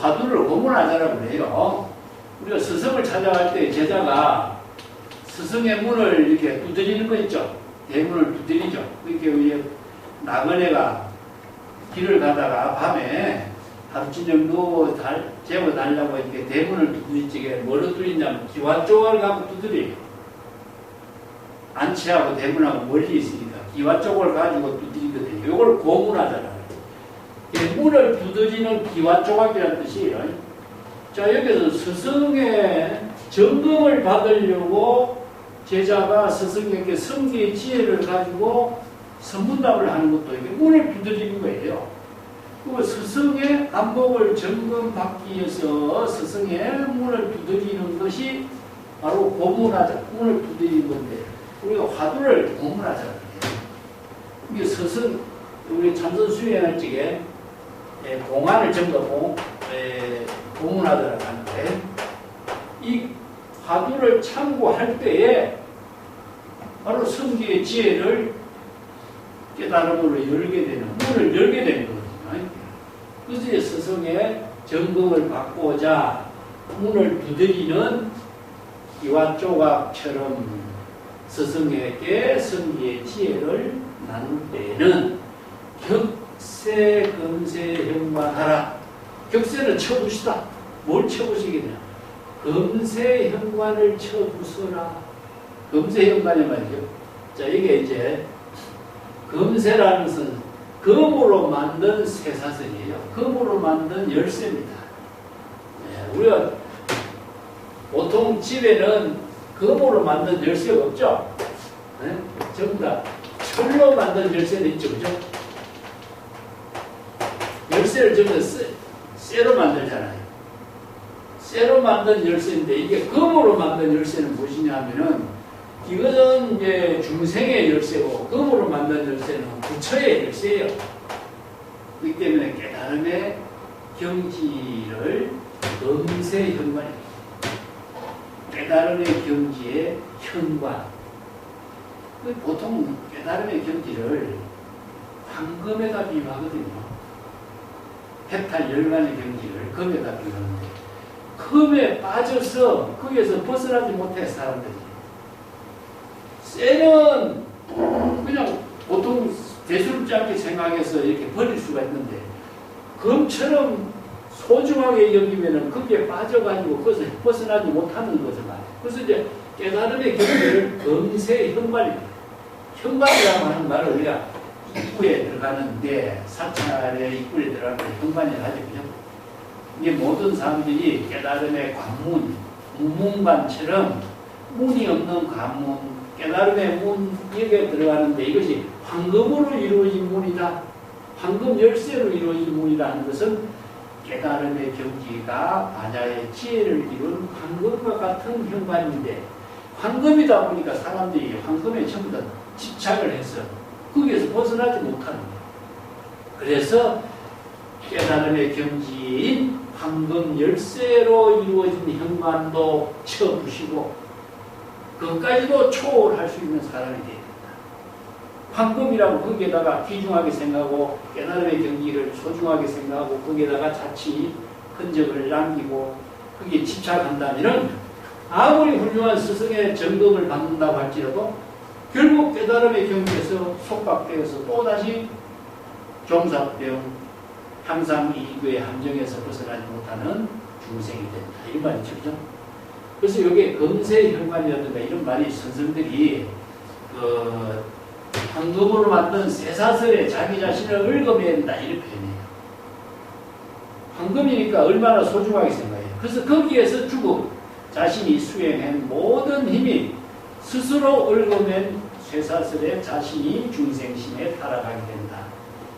화두를 고문하다라고 해요. 우리가 스승을 찾아갈 때 제자가 스승의 문을 이렇게 두드리는 거 있죠. 대문을 두드리죠. 이렇게 우리 나그네가 길을 가다가 밤에 하루쯤 정도 재고 달라고 이렇게 대문을 두드릴 적에 뭐로 두드리냐면 기와 쪽을 가고 두드려요. 안치하고 대문하고 멀리 있으니까 기와 쪽을 가지고 두드리거든요. 이걸 고문하잖아요. 문을 두드리는 기와 조각이라는 뜻이에요. 자, 여기서 스승의 점검을 받으려고 제자가 스승에게 성기의 지혜를 가지고 선문답을 하는 것도 이게 문을 두드리는 거예요. 그 스승의 안목을 점검받기 위해서 스승의 문을 두드리는 것이 바로 고문하자, 문을 두드리는 건데 우리가 화두를 고문하자고 해요. 이게 스승, 우리 참선 수행할 적에 공안을 점검하고 고문하다라고 하는데 이 화두를 참고할 때에 바로 성기의 지혜를 깨달음으로 열게 되는, 문을 열게 되는 거거든요. 그래서 이제 스승의 점검을 받고자 문을 두드리는 기와 조각처럼 스승에게 성기의 지혜를 나눌 때에는 격세, 금세, 현관하라. 격세는 쳐부시다. 뭘 쳐부시겠냐? 금세, 현관을 쳐부서라. 금세, 현관이 말이죠. 자, 이게 이제 금세라는 것은 금으로 만든 쇠사슬이에요. 금으로 만든 열쇠입니다. 우리가 보통 집에는 금으로 만든 열쇠가 없죠? 네? 전부 다 철로 만든 열쇠는 있죠, 그죠? 열쇠를 전부 다 쇠로 만들잖아요. 쇠로 만든 열쇠인데 이게 금으로 만든 열쇠는 무엇이냐 하면은 이거는 이제 중생의 열쇠고 금으로 만든 열쇠는 부처의 열쇠예요. 그렇기 때문에 깨달음의 경지를 음세현관입니다. 깨달음의 경지의 현관. 보통 깨달음의 경지를 황금에다 비유하거든요. 해탈 열반의 경지를 금에다 비유하는데 금에 빠져서 거기에서 벗어나지 못해 사람들이. 쇠는 그냥 보통 대수롭지 않게 생각해서 이렇게 버릴 수가 있는데 금처럼 소중하게 여기면은 거기에 빠져가지고 거기서 벗어나지 못하는 거죠. 그래서 이제 깨달음의 경지를 금세 현관입니다. 현관이라고 하는 말을 우리가 입구에 들어가는데 사찰의 입구에 들어가는 현관이라고 하죠. 이게 모든 사람들이 깨달음의 관문, 무문관처럼 문이 없는 관문, 깨달음의 문 여기에 들어가는데 이것이 황금으로 이루어진 문이다. 황금 열쇠로 이루어진 문이다 하는 것은 깨달음의 경지가 바자의 지혜를 이룬 황금과 같은 현관인데 황금이다 보니까 사람들이 황금에 전부 다 집착을 해서 거기에서 벗어나지 못하는 거예요. 그래서 깨달음의 경지인 황금 열쇠로 이루어진 현관도 쳐부시고 그것까지도 초월할 수 있는 사람이 되야 된다. 황금이라고 거기에다가 귀중하게 생각하고 깨달음의 경지를 소중하게 생각하고 거기에다가 자칫 흔적을 남기고 거기에 집착한다면 아무리 훌륭한 스승의 정덕을 받는다고 할지라도 결국 깨달음의 경지에서 속박되어서 또다시 종사병 항상 이거의 함정에서 벗어나지 못하는 중생이 된다. 이런 말이죠. 그죠? 그래서 이게 금세 현관이라든가 이런 말이 선생들이 황금으로 만든 쇠사슬에 자기 자신을 얽어맨다 이런 표현이에요. 황금이니까 얼마나 소중하게 생각해요. 그래서 거기에서 죽음, 자신이 수행한 모든 힘이 스스로 얽어맨 쇠사슬에 자신이 중생심에 타락하게 된다.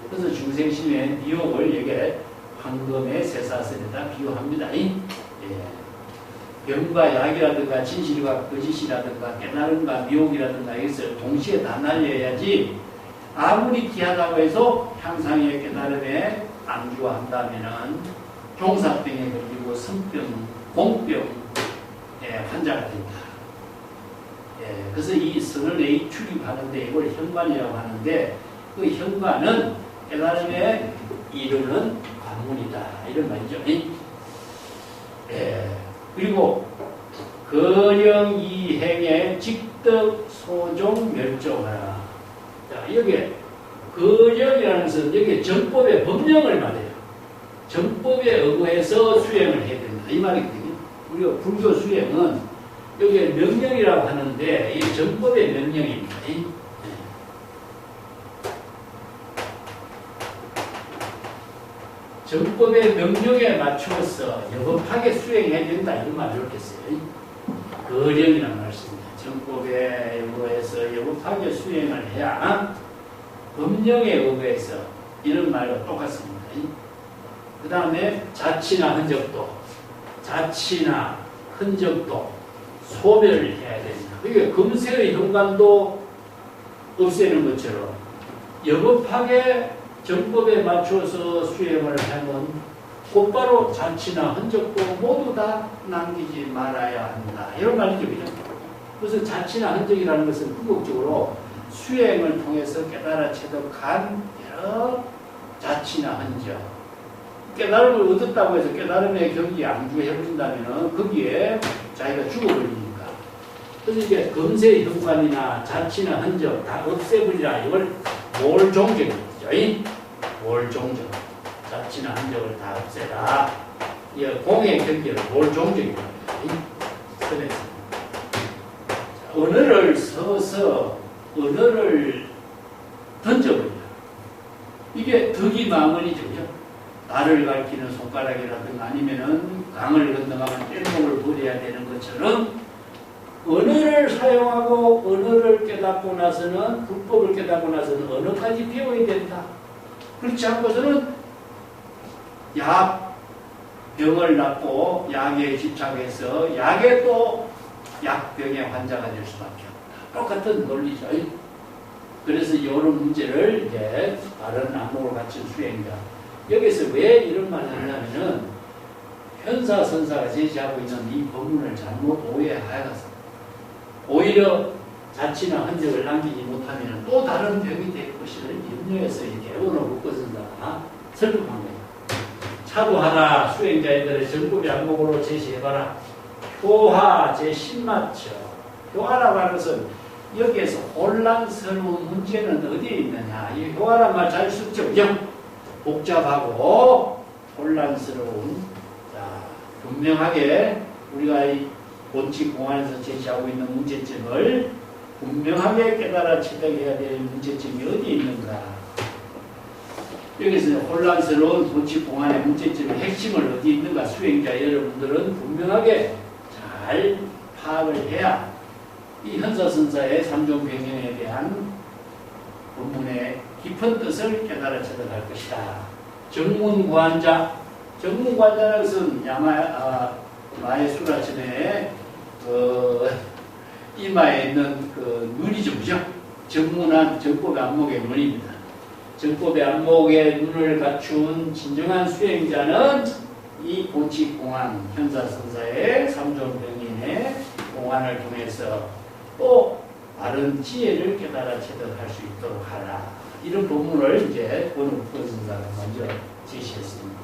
그래서 중생심의 미혹을 여기에 황금의 쇠사슬에다 비유합니다. 예. 병과 약이라든가 진실과 거짓이라든가 깨달음과 미혹이라든가 이것을 동시에 다 날려야지 아무리 귀하다고 해서 향상의 깨달음에 안주한다면은 종사병에 걸리고 성병, 공병 환자가 된다. 그래서 이 선언에 출입하는데 이걸 현관이라고 하는데 그 현관은 깨달음에 이르는 관문이다. 이런 말이죠. 그리고 거령 이행의 직덕 소종 멸종하라. 자, 여기에 거령이라는 것은 여기에 정법의 법령을 말해요. 정법에 의거해서 수행을 해야 된다. 이 말이거든요. 우리가 불교 수행은 여기에 명령이라고 하는데 이 정법의 명령입니다. 정법의 명령에 맞추어서 여법하게 수행해야 된다. 이런 말을 이렇게 써요. 거령이라는 말씀입니다. 정법에 의거해서 여법하게 수행을 해야 법령에 의거해서 이런 말과 똑같습니다. 그 다음에 자치나 흔적도 소멸을 해야 된다. 그러니까 금세의 현관도 없애는 것처럼 여법하게 정법에 맞춰서 수행을 하면 곧바로 자치나 흔적도 모두 다 남기지 말아야 한다. 이런 말이죠. 그죠? 그래서 자치나 흔적이라는 것은 궁극적으로 수행을 통해서 깨달아 체득한 여러 자치나 흔적. 깨달음을 얻었다고 해서 깨달음의 경지에 안주해버린다면 거기에 자기가 죽어버리니까. 그래서 이제 금세 현관이나 자치나 흔적 다 없애버리라. 이걸 몰종적이죠. 몰종적. 자치나 흔적을 다 없애라. 이 공의 경계를 몰종적이라고 합니다. 언어를 서서 언어를 던져버린다. 이게 덕이 망언이죠. 나를 가리키는 손가락이라든가 아니면은 강을 건너가면 뗏목을 버려야 되는 것처럼 언어를 사용하고 언어를 깨닫고 나서는 불법을 깨닫고 나서는 언어까지 배워야 된다. 그렇지 않고서는 병을 낳고 약에 집착해서 약에 또 약병의 환자가 될 수밖에 없다. 똑같은 논리죠. 그래서 이런 문제를 이제 바른 안목을 갖춘 수행자. 여기서 왜 이런 말을 하냐면은 현사선사가 제시하고 있는 이 법문을 잘못 오해하여서 오히려 자취나 흔적을 남기지 못하면 또 다른 병이 될 것을 염려해서 이렇게 오늘 묶어준다. 설득한 거예요. 차도하라 수행자애들의 전법의 안목으로 제시해봐라. 효화 제10마처. 효화라고 하는 것은 여기에서 혼란스러운 문제는 어디에 있느냐. 이 효화란 말 잘 쓰죠. 복잡하고 혼란스러운. 자, 분명하게 우리가 이 본칙 공안에서 제시하고 있는 문제점을 분명하게 깨달아 체득해야 될 문제점이 어디에 있는가. 여기서 혼란스러운 본칙 공안의 문제점의 핵심을 어디 있는가 수행자 여러분들은 분명하게 잘 파악을 해야 이 현사선사의 삼종병행에 대한 본문의 깊은 뜻을 깨달아 체득할 것이다. 정문관자. 정문관자라는 것은 마해수라천에 이마에 있는 눈이죠, 그죠? 정문한 정법의 안목의 눈입니다. 정법의 안목의 눈을 갖춘 진정한 수행자는 이 본칙공안, 현사선사의 삼종병인의 공안을 통해서 또 바른 지혜를 깨달아 체득할 수 있도록 하라. 이런 본문을 이제 오늘 부선사가 먼저 제시했습니다.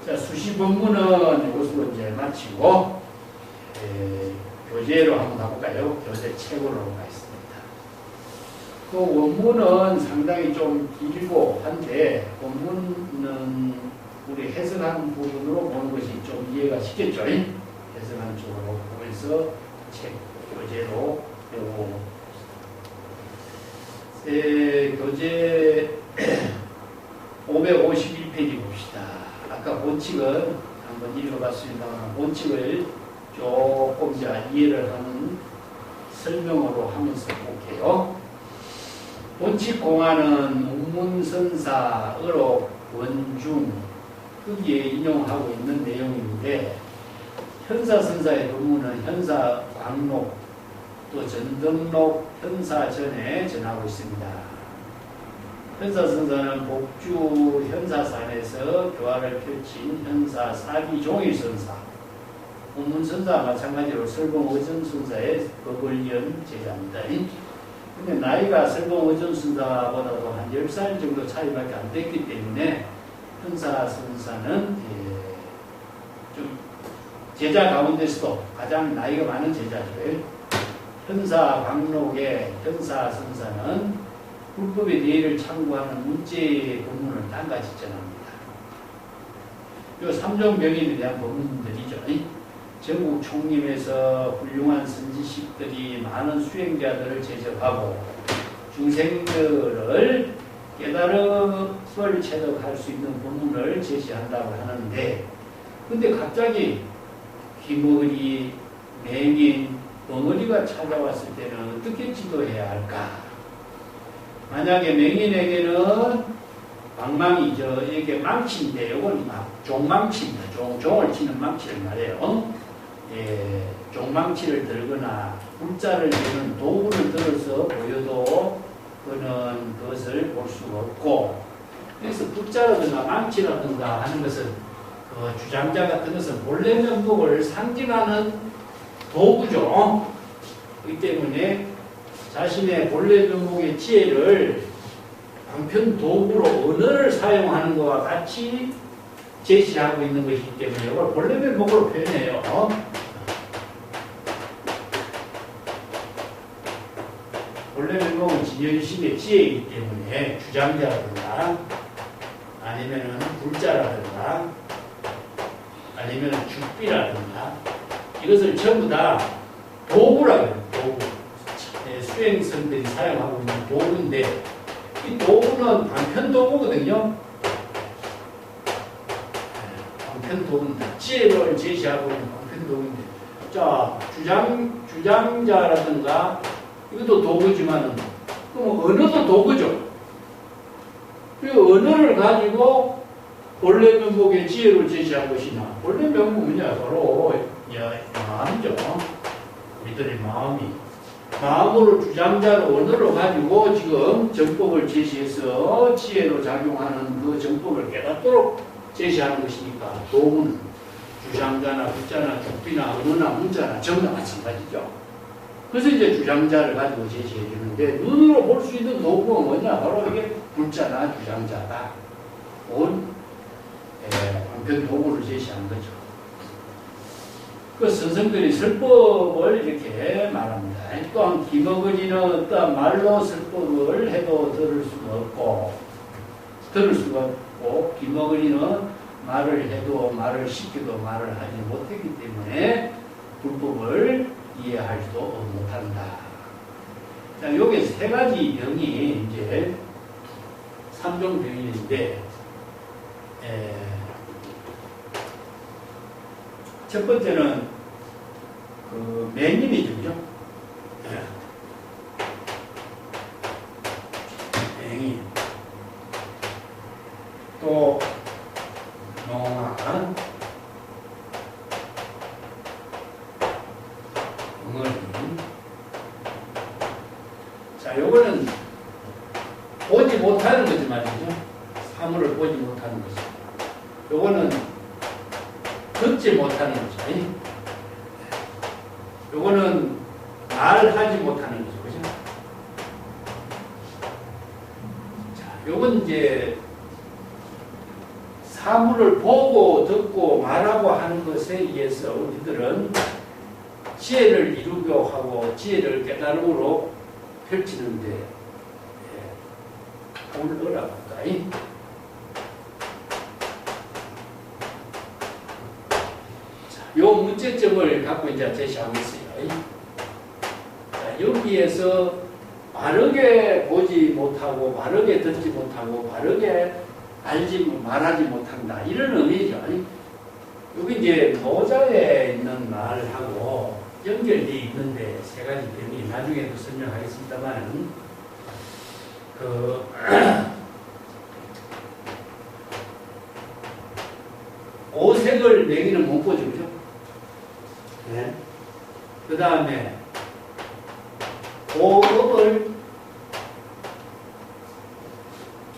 자, 수시 본문은 이것으로 이제 마치고 교재로 한번 가볼까요? 교재 책으로 가겠습니다. 그 원문은 상당히 좀 길고 한데 본문은 우리 해석한 부분으로 보는 것이 좀 이해가 쉽겠죠? 해석한 쪽으로 보면서 책 교재로 배우고 교재 551페이지 봅시다. 아까 본칙은 한번 읽어봤습니다만 본칙을 조금 이해를 하는 설명으로 하면서 볼게요. 본칙 공안은 운문선사, 의록, 원중 거기에 인용하고 있는 내용인데 현사선사의 본문은 현사 광록 또 전등록 현사전에 전하고 있습니다. 현사선사는 복주 현사산에서 교화를 펼친 현사 사기 종일선사, 운문선사와 마찬가지로 설봉의전선사의 법을연 제자입니다. 근데 나이가 설봉의전선사보다도 한 10살 정도 차이밖에 안 됐기 때문에 현사선사는 좀 제자 가운데서도 가장 나이가 많은 제자죠. 현사 광록의 현사선사는 불법의 대의를 참고하는 문제의 본문을 단가지 전합니다. 이 삼종병인에 대한 본문들이죠. 전국 총림에서 훌륭한 선지식들이 많은 수행자들을 제접하고 중생들을 깨달음을 체득할 수 있는 본문을 제시한다고 하는데 근데 갑자기 귀머리, 맹인, 벙어리가 찾아왔을 때는 어떻게 지도해야 할까? 만약에 맹인에게는 방망이죠. 이게 망치인데 이건 종망치입니다. 종을 치는 망치를 말해요. 종망치를 들거나 불자를 드는 도구를 들어서 보여도 그는 그것을 볼 수가 없고 그래서 불자라든가 망치라든가 하는 것은 그 주장자 같은 것은 본래 면목을 상징하는 도구죠. 그렇기 때문에 자신의 본래 면목의 지혜를 방편 도구로 언어를 사용하는 것과 같이 제시하고 있는 것이기 때문에 이걸 본래 면목으로 표현해요. 본래 면목은 진여유식의 지혜이기 때문에 주장자라든가 아니면은 불자라든가 아니면은 죽비라든가 이것을 전부 다 도구라고 해요. 도구. 수행선들이 사용하고 있는 도구인데 이 도구는 방편 도구거든요. 방편도구입니다. 지혜를 제시하고 있는 방편도구인데, 자, 주장자라든가, 이것도 도구지만은, 그럼 언어도 도구죠. 그 언어를 가지고 본래 면목의 지혜를 제시한 것이냐. 본래 면목은 뭐냐? 바로, 마음이죠. 우리들의 마음이. 마음으로 주장자를 언어로 가지고 지금 정법을 제시해서 지혜로 작용하는 그 정법을 깨닫도록 제시하는 것이니까 도구는 주장자나 글자나 죽비나 언어나 문자나 전부 다 마찬가지죠. 그래서 이제 주장자를 가지고 제시해 주는데 눈으로 볼 수 있는 도구가 뭐냐? 바로 이게 글자나 주장자다. 방편 도구를 제시하는 거죠. 그 선생들이 설법을 이렇게 말합니다. 또한 기머거리는 어떠한 말로 설법을 해도 들을 수가 없고 기머거리는 말을 해도 말을 시켜도 말을 하지 못했기 때문에 불법을 이해할 수도 못한다. 자, 여기 세 가지 병이 이제 3종 병인데 첫 번째는 그 맹인이죠, 그죠? 맹인. 또 농한, 엉어리. 자, 요거는 보지 못하는 거지 말이죠. 사물을 보지 못하는 거죠. 요거는 듣지 못하는 거죠. 요거는 말하지 못하는 거죠. 그죠? 자, 요건 이제 사물을 보고 듣고 말하고 하는 것에 의해서 우리들은 지혜를 이루려 하고 지혜를 깨달음으로 펼치는데 오늘 어라볼까? 요 문제점을 갖고 이제 제시하고 있어요. 자, 여기에서 바르게 보지 못하고, 바르게 듣지 못하고, 바르게 말하지 못한다. 이런 의미죠. 여기 이제 노자에 있는 말하고 연결되어 있는데 세 가지 때문에 나중에도 설명하겠습니다만, 오색을 맹이는 못 보죠, 그죠? 네. 그 다음에 오업을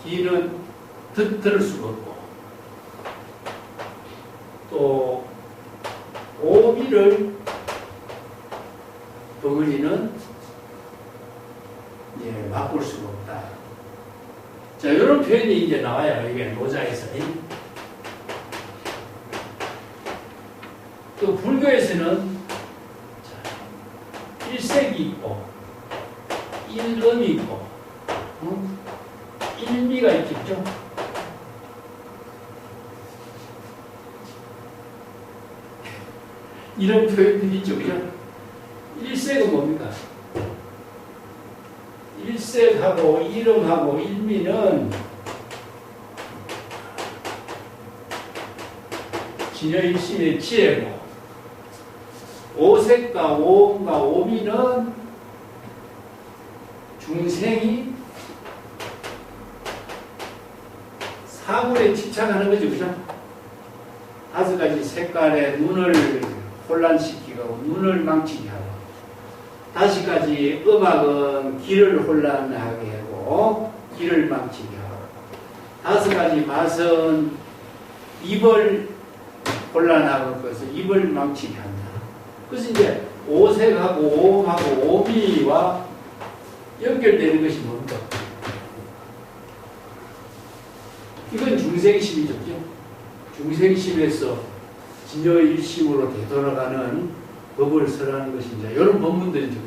기는 들을 수가 없고, 또 오비를 덩어리는 맛볼 수가 없다. 자, 이런 표현이 이제 나와요. 이게 노자에서. 또 불교에서는 일색이 있고 일음이 있고 일미가 있겠죠. 이런 표현들이 있죠. 그죠? 일색은 뭡니까? 일색하고 일음하고 일미는 진여일심의 지혜고, 오색과 오음과 오미는 중생이 사물에 집착하는 거죠. 그죠? 5가지 색깔의 눈을 혼란시키고 눈을 망치게 하고, 5가지 음악은 귀를 혼란하게 하고 귀를 망치게 하고, 5가지 맛은 입을 혼란하고 그래서 입을 망치게 한다. 그래서 이제 오색하고 오음하고 오미와 연결되는 것이 뭡니까? 이건 중생심이죠. 중생심에서 진여일심으로 되돌아가는 법을 설하는 것이 이제 이런 법문들이죠.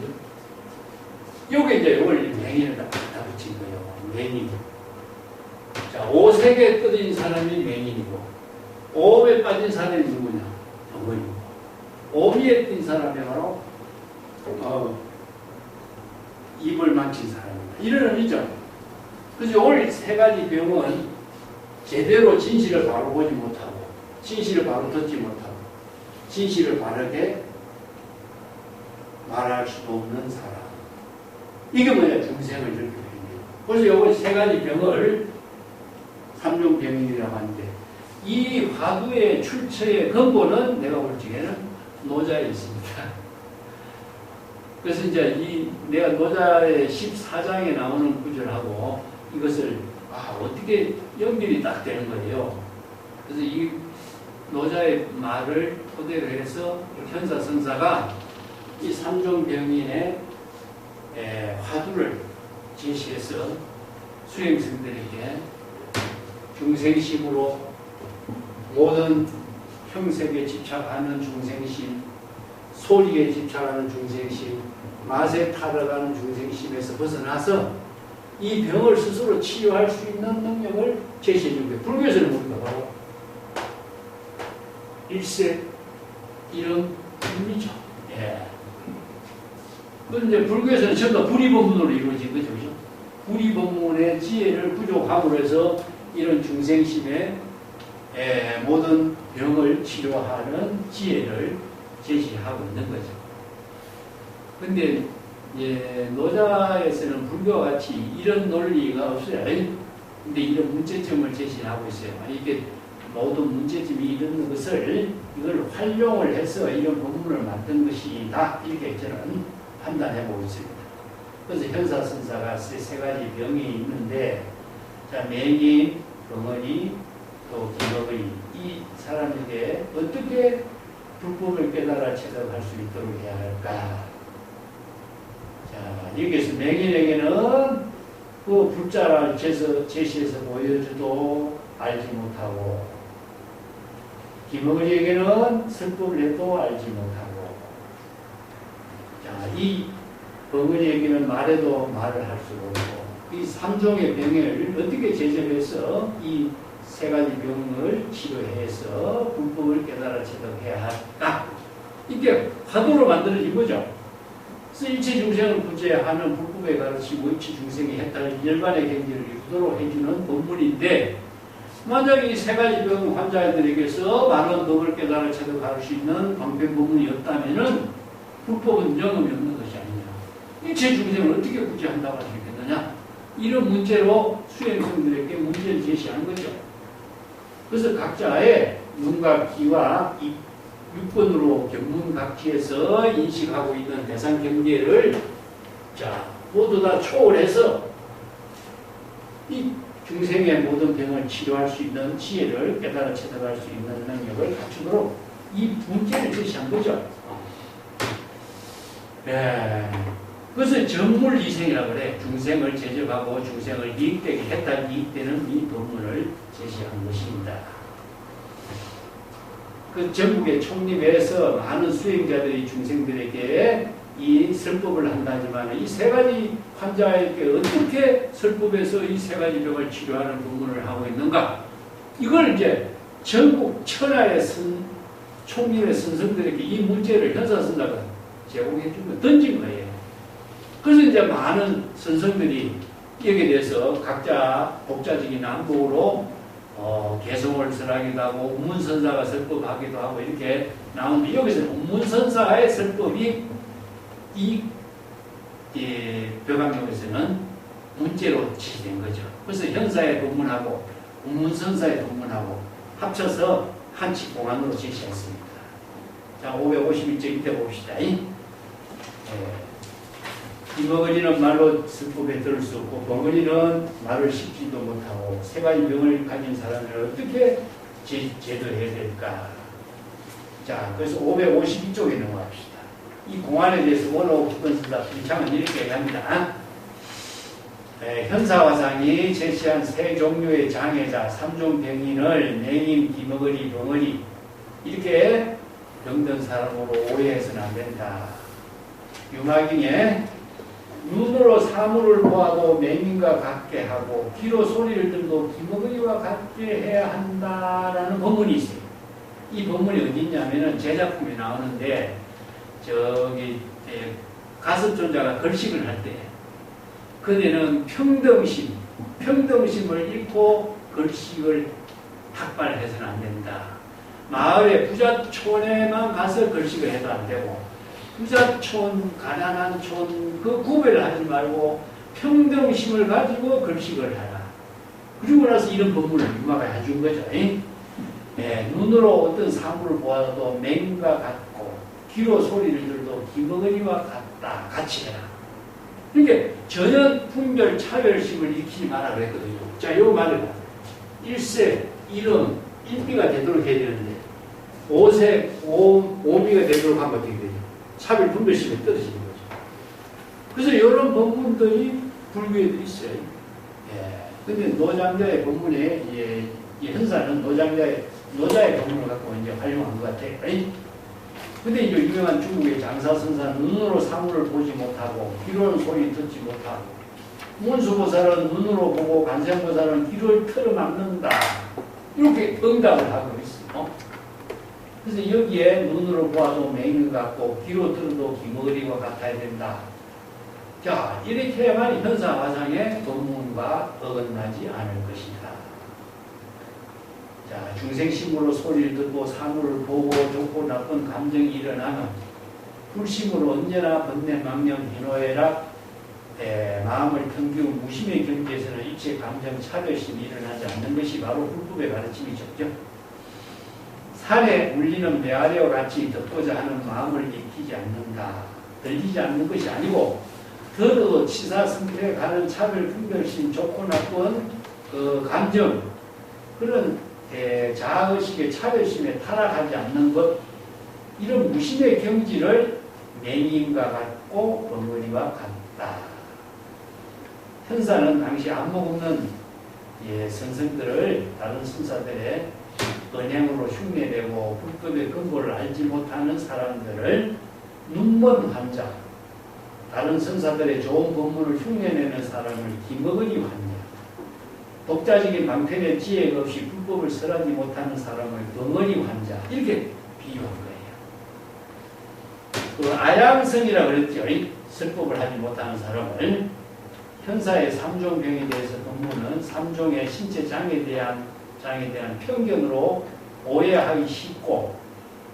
요게 이제 이걸 맹인을 다 붙인 거예요. 맹인. 자, 오색에 떠든 사람이 맹인이고, 오음에 빠진 사람이 누구냐? 덩어리고. 오미에 뜬 사람이 바로 입을 망친 사람입니다. 이런 의미죠. 그래서 오늘 3가지 병은 제대로 진실을 바로 보지 못하고 진실을 바로 듣지 못하고 진실을 바르게 말할 수도 없는 사람. 이게 뭐냐? 중생을 이렇게 표현해요. 그래서 요거 세 가지 병을 삼종병이라고 하는데 이 화두의 출처의 근본은 내가 볼 적에는 노자에 있습니다. 그래서 이제 이 내가 노자의 14장에 나오는 구절하고 이것을 어떻게 연결이 딱 되는 거예요. 그래서 이 노자의 말을 토대로 해서 현사성사가 이 삼종병인의 화두를 제시해서 수행승들에게 중생심으로 모든 형색에 집착하는 중생심, 소리에 집착하는 중생심, 맛에 타락하는 중생심에서 벗어나서 이 병을 스스로 치유할 수 있는 능력을 제시해 준 거예요. 불교에서는 우리가 바로 일세, 이름, 일미죠. 예. 그런데 불교에서는 전부 불이법문으로 이루어진 거죠. 그죠? 불이법문의 지혜를 부족함으로 해서 이런 중생심의 모든 병을 치료하는 지혜를 제시하고 있는 거죠. 근데 노자에서는 불교와 같이 이런 논리가 없어요. 근데 이런 문제점을 제시하고 있어요. 이게 모든 문제점이 이런 것을 이걸 활용을 해서 이런 법문을 만든 것이다. 이렇게 저는 판단해보고 있습니다. 그래서 현사선사가 세 가지 병이 있는데, 자, 맹인, 병언이, 또 기먹의 이 사람에게 어떻게 불법을 깨달아 체득할 수 있도록 해야 할까? 자, 여기서 맹인에게는 그 불자를 제시해서 보여줘도 알지 못하고, 기먹의에게는 설법을 해도 알지 못하고, 자, 이 병언이에게는 말해도 말을 할 수가 없고, 이 삼종의 병을 어떻게 제접해서 이 세 가지 병을 치료해서 불법을 깨달아 체득해야 할까? 이게 화두로 만들어진 거죠. 그래서 일체 중생을 구제하는 불법에 가르치고 일체 중생이 했다는 열반의 경지를 유도로 해주는 법문인데, 만약 이 세 가지 병 환자들에게서 많은 법을 깨달아 체득할 수 있는 방편법문이었다면은 불법은 영험이 없는 것이 아니냐. 일체 중생을 어떻게 구제한다고 할 수 있겠느냐. 이런 문제로 수행성들에게 문제를 제시하는 거죠. 그래서 각자의 눈과 귀와 이 6번으로 경문각지에서 인식하고 있는 대상 경계를 모두 다 초월해서 이 중생의 모든 병을 치료할 수 있는 지혜를 깨달아 체득할 수 있는 능력을 갖추도록 이 문제를 제시한 거죠. 그것을 전물이생이라고 그래. 중생을 제접하고 중생을 이익되게 했다 이익되는 이 법문을 제시한 것입니다. 그 전국의 총립에서 많은 수행자들이 중생들에게 이 설법을 한다지만 이 세 가지 환자에게 어떻게 설법에서 이 세 가지 병을 치료하는 법문을 하고 있는가? 이걸 이제 전국 천하의 총립의 선생들에게 이 문제를 현사선사가 제공해 주고 던진 거예요. 그래서 이제 많은 선생들이 여기에 대해서 각자 독자적인 안목으로 개성을 설하기도 하고 운문선사가 설법하기도 하고 이렇게 나오는데, 여기서는 운문선사의 설법이 이 벼강경에서는 문제로 지시된 거죠. 그래서 현사의 법문하고 운문선사의 법문하고 합쳐서 한치 공안으로 제시했습니다. 자, 551쪽 밑에 봅시다. 기먹은이는 말로 설법에 들을 수 없고 병언이는 말을 씹지도 못하고 세 가지 병을 가진 사람을 어떻게 제도해야 될까? 자, 그래서 552쪽에 넘어갑시다. 이 공안에 대해서 원호 기본선사 빈창은 이렇게 얘기합니다. 현사화상이 제시한 세 종류의 장애자, 삼종병인을 맹인, 기먹은이, 병언이 이렇게 병든 사람으로 오해해서는 안 된다. 유마경에 눈으로 사물을 보아도 맹인과 같게 하고 귀로 소리를 들도 기먹의와 같게 해야 한다라는 법문이 있어요. 이 법문이 어디 있냐면은 제 작품에 나오는데, 저기 가섭존자가 걸식을 할 때 그대는 평등심을 잃고 걸식을 탁발해서는 안 된다. 마을에 부자촌에만 가서 걸식을 해도 안 되고 부자촌, 가난한 촌 그 구별을 하지 말고 평등심을 가지고 걸식을 하라. 그리고 나서 이런 법문을 유마가 해준 거죠. 예, 눈으로 어떤 사물을 보아도 맹과 같고 귀로 소리를 들도 기머거리와 같다. 같이 해라. 그러니까 전혀 분별 차별심을 일으키지 마라 그랬거든요. 자, 요 말을 일세, 일음, 일비가 되도록 해야 되는데 오세, 오비가 되도록 하면 어떻게 되죠? 차별 분별심이 떨어지는 거죠. 그래서 이런 법문들이 불교에도 있어요. 예. 근데 노장자의 법문에, 예, 이 현사는 노자의 법문을 갖고 이제 활용한 것 같아요. 근데 이제 유명한 중국의 장사선사는 눈으로 사물을 보지 못하고, 귀로는 소리 듣지 못하고, 문수보살은 눈으로 보고, 관세음보살은 귀를 틀어막는다. 이렇게 응답을 하고 있어요. 그래서 여기에 눈으로 보아도 맹인 같고, 귀로 들어도 기머리와 같아야 된다. 자, 이렇게 해야만 현사화상의 법문과 어긋나지 않을 것이다. 자, 중생심으로 소리를 듣고 사물을 보고 좋고 나쁜 감정이 일어나면 불심으로 언제나 번뇌, 망령, 희노애락, 마음을 평기운 무심의 경지에서는 일체 감정, 차별심이 일어나지 않는 것이 바로 불법의 가르침이죠. 산에 울리는 메아리와 같이 듣고자 하는 마음을 익히지 않는다. 들리지 않는 것이 아니고 더더욱 치사 성격에 가는 차별, 분별심, 좋고 나쁜 그 감정, 그런 자아의식의 차별심에 타락하지 않는 것, 이런 무심의 경지를 맹인과 같고 번거리와 같다. 현사는 당시 안목 없는 선생들을 다른 선사들의 언행으로 흉내내고 불법의 근본을 알지 못하는 사람들을 눈먼 환자, 다른 선사들의 좋은 법문을 흉내내는 사람을 기머거리 환자, 독자적인 방편의 지혜가 없이 불법을 설하지 못하는 사람을 덩어리 환자, 이렇게 비유한 거예요. 그 아양성이라 그랬죠. 설법을 하지 못하는 사람을. 현사의 삼종병에 대해서 법문은 삼종의 신체 장에 대한 편견으로 오해하기 쉽고,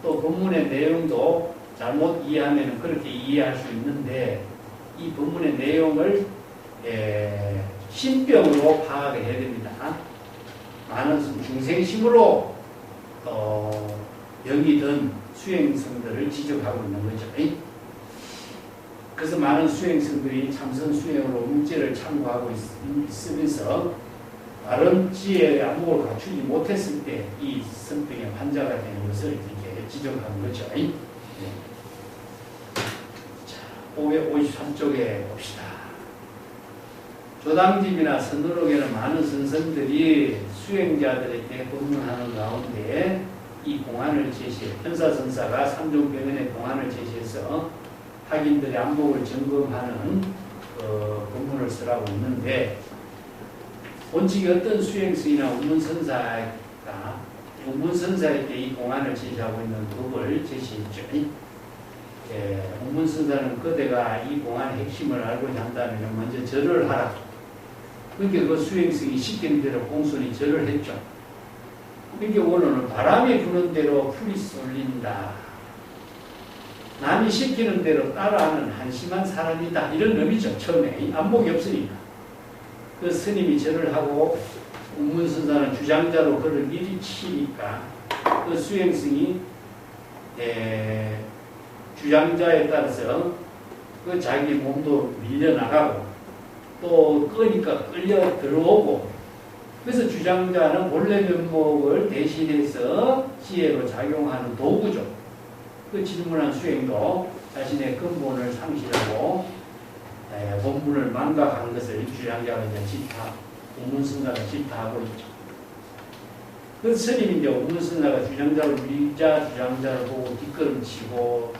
또 법문의 내용도 잘못 이해하면 그렇게 이해할 수 있는데, 이 법문의 내용을 신병으로 파악해야 됩니다. 많은 중생심으로 영이 든 수행성들을 지적하고 있는 거죠. 그래서 많은 수행성들이 참선 수행으로 문제를 참고하고 있으면서 바른 지혜의 안목을 갖추지 못했을 때 이 성병의 환자가 되는 것을 이렇게 지적하는 거죠. 자, 553쪽에 봅시다. 조당집이나 선으록에는 많은 선생들이 수행자들에게 법문하는 가운데 이 공안을 제시해, 현사선사가 삼종병원의 공안을 제시해서 학인들의 안목을 점검하는 법문을 쓰라고 있는데, 본칙이 어떤 수행승이나 운문선사에게 이 공안을 제시하고 있는 법을 제시했죠. 운문선사는 그대가 이 공안의 핵심을 알고자 한다면 먼저 절을 하라. 그러니까 그 수행승이 시키는 대로 공손히 절을 했죠. 그러니까 원어는 바람이 부는 대로 풀이 쏠린다. 남이 시키는 대로 따라하는 한심한 사람이다. 이런 의미죠. 처음에 안목이 없으니까. 그 스님이 절을 하고 운문선사는 주장자로 그를 미리 치니까 그 수행승이 주장자에 따라서 그 자기 몸도 밀려나가고 또 끄니까 끌려 들어오고, 그래서 주장자는 본래 면목을 대신해서 지혜로 작용하는 도구죠. 그 질문한 수행도 자신의 근본을 상실하고 본문을 망각하는 것을 주장자가 이제 운문선사가 질타하고 있죠. 그 스님이 이제 운문선사가 주장자를 밀자 주장자를 보고 뒷걸음치고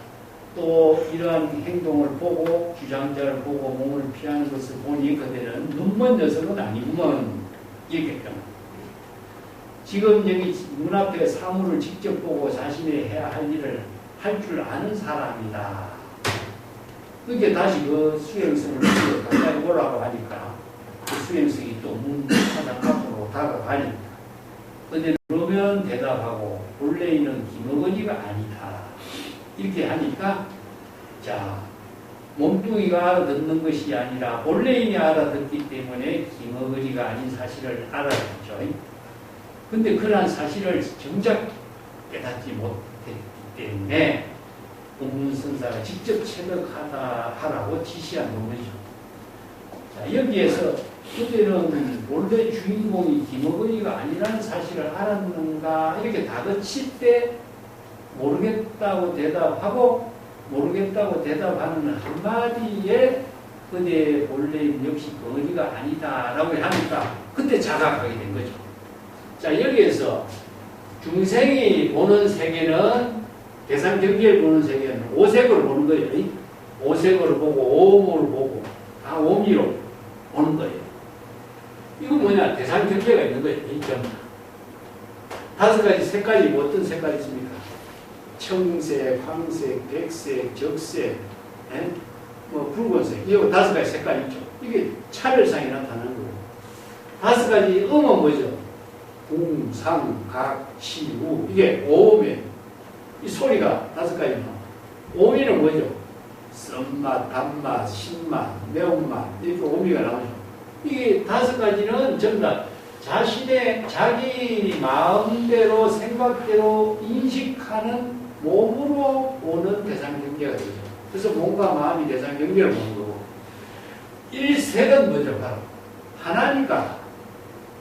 또 이러한 행동을 보고 주장자를 보고 몸을 피하는 것을 보니 그대는 눈먼 녀석은 아니구먼 이렇게 지금 여기 눈앞에 사물을 직접 보고 자신이 해야 할 일을 할 줄 아는 사람이다. 그게 다시 그 수행성을 가까이 보라고 하니까 그 수행성이 또 문 사장 앞으로 다가가니까. 근데 그러면 본래인은 대답하고 본래인은 김어거니가 아니다. 이렇게 하니까 자 몸뚱이가 알아듣는 것이 아니라 본래인이 알아듣기 때문에 김어거니가 아닌 사실을 알아듣죠. 근데 그러한 사실을 정작 깨닫지 못했기 때문에 공문선사가 직접 체득하라고 지시한 논문이죠. 자, 여기에서 그들은 원래 주인공이 김어거니가 아니라는 사실을 알았는가 이렇게 다그칠 때 모르겠다고 대답하고 모르겠다고 대답하는 한마디에 그대의 본래인 역시 거니가 아니다라고 하니까 그때 자각하게 된 거죠. 자, 여기에서 중생이 보는 세계는 대상 경계를 보는 세계는 오색으로 보는 거예요. 오색으로 보고 오음으로 보고 다 오미로 보는 거예요. 이거 뭐냐? 대상 경계가 있는 거예요. 다섯 가지 색깔이 어떤 색깔이 있습니까? 청색, 황색, 백색, 적색, 뭐 붉은색. 이거 다섯 가지 색깔이 있죠. 이게 차별상이 나타나는 거예요. 다섯 가지 음은 뭐죠? 궁, 상, 각, 시, 우. 이게 오음이에요. 이 소리가 다섯 가지 나와요. 오미는 뭐죠? 쓴맛, 단맛, 신맛, 매운맛. 이렇게 오미가 나오죠. 이게 다섯 가지는 전부 다 자신의 자기 마음대로 생각대로 인식하는 몸으로 오는 대상 경계가 되죠. 그래서 몸과 마음이 대상 경계를 보는 거고 일색은 뭐죠? 바로 하나니까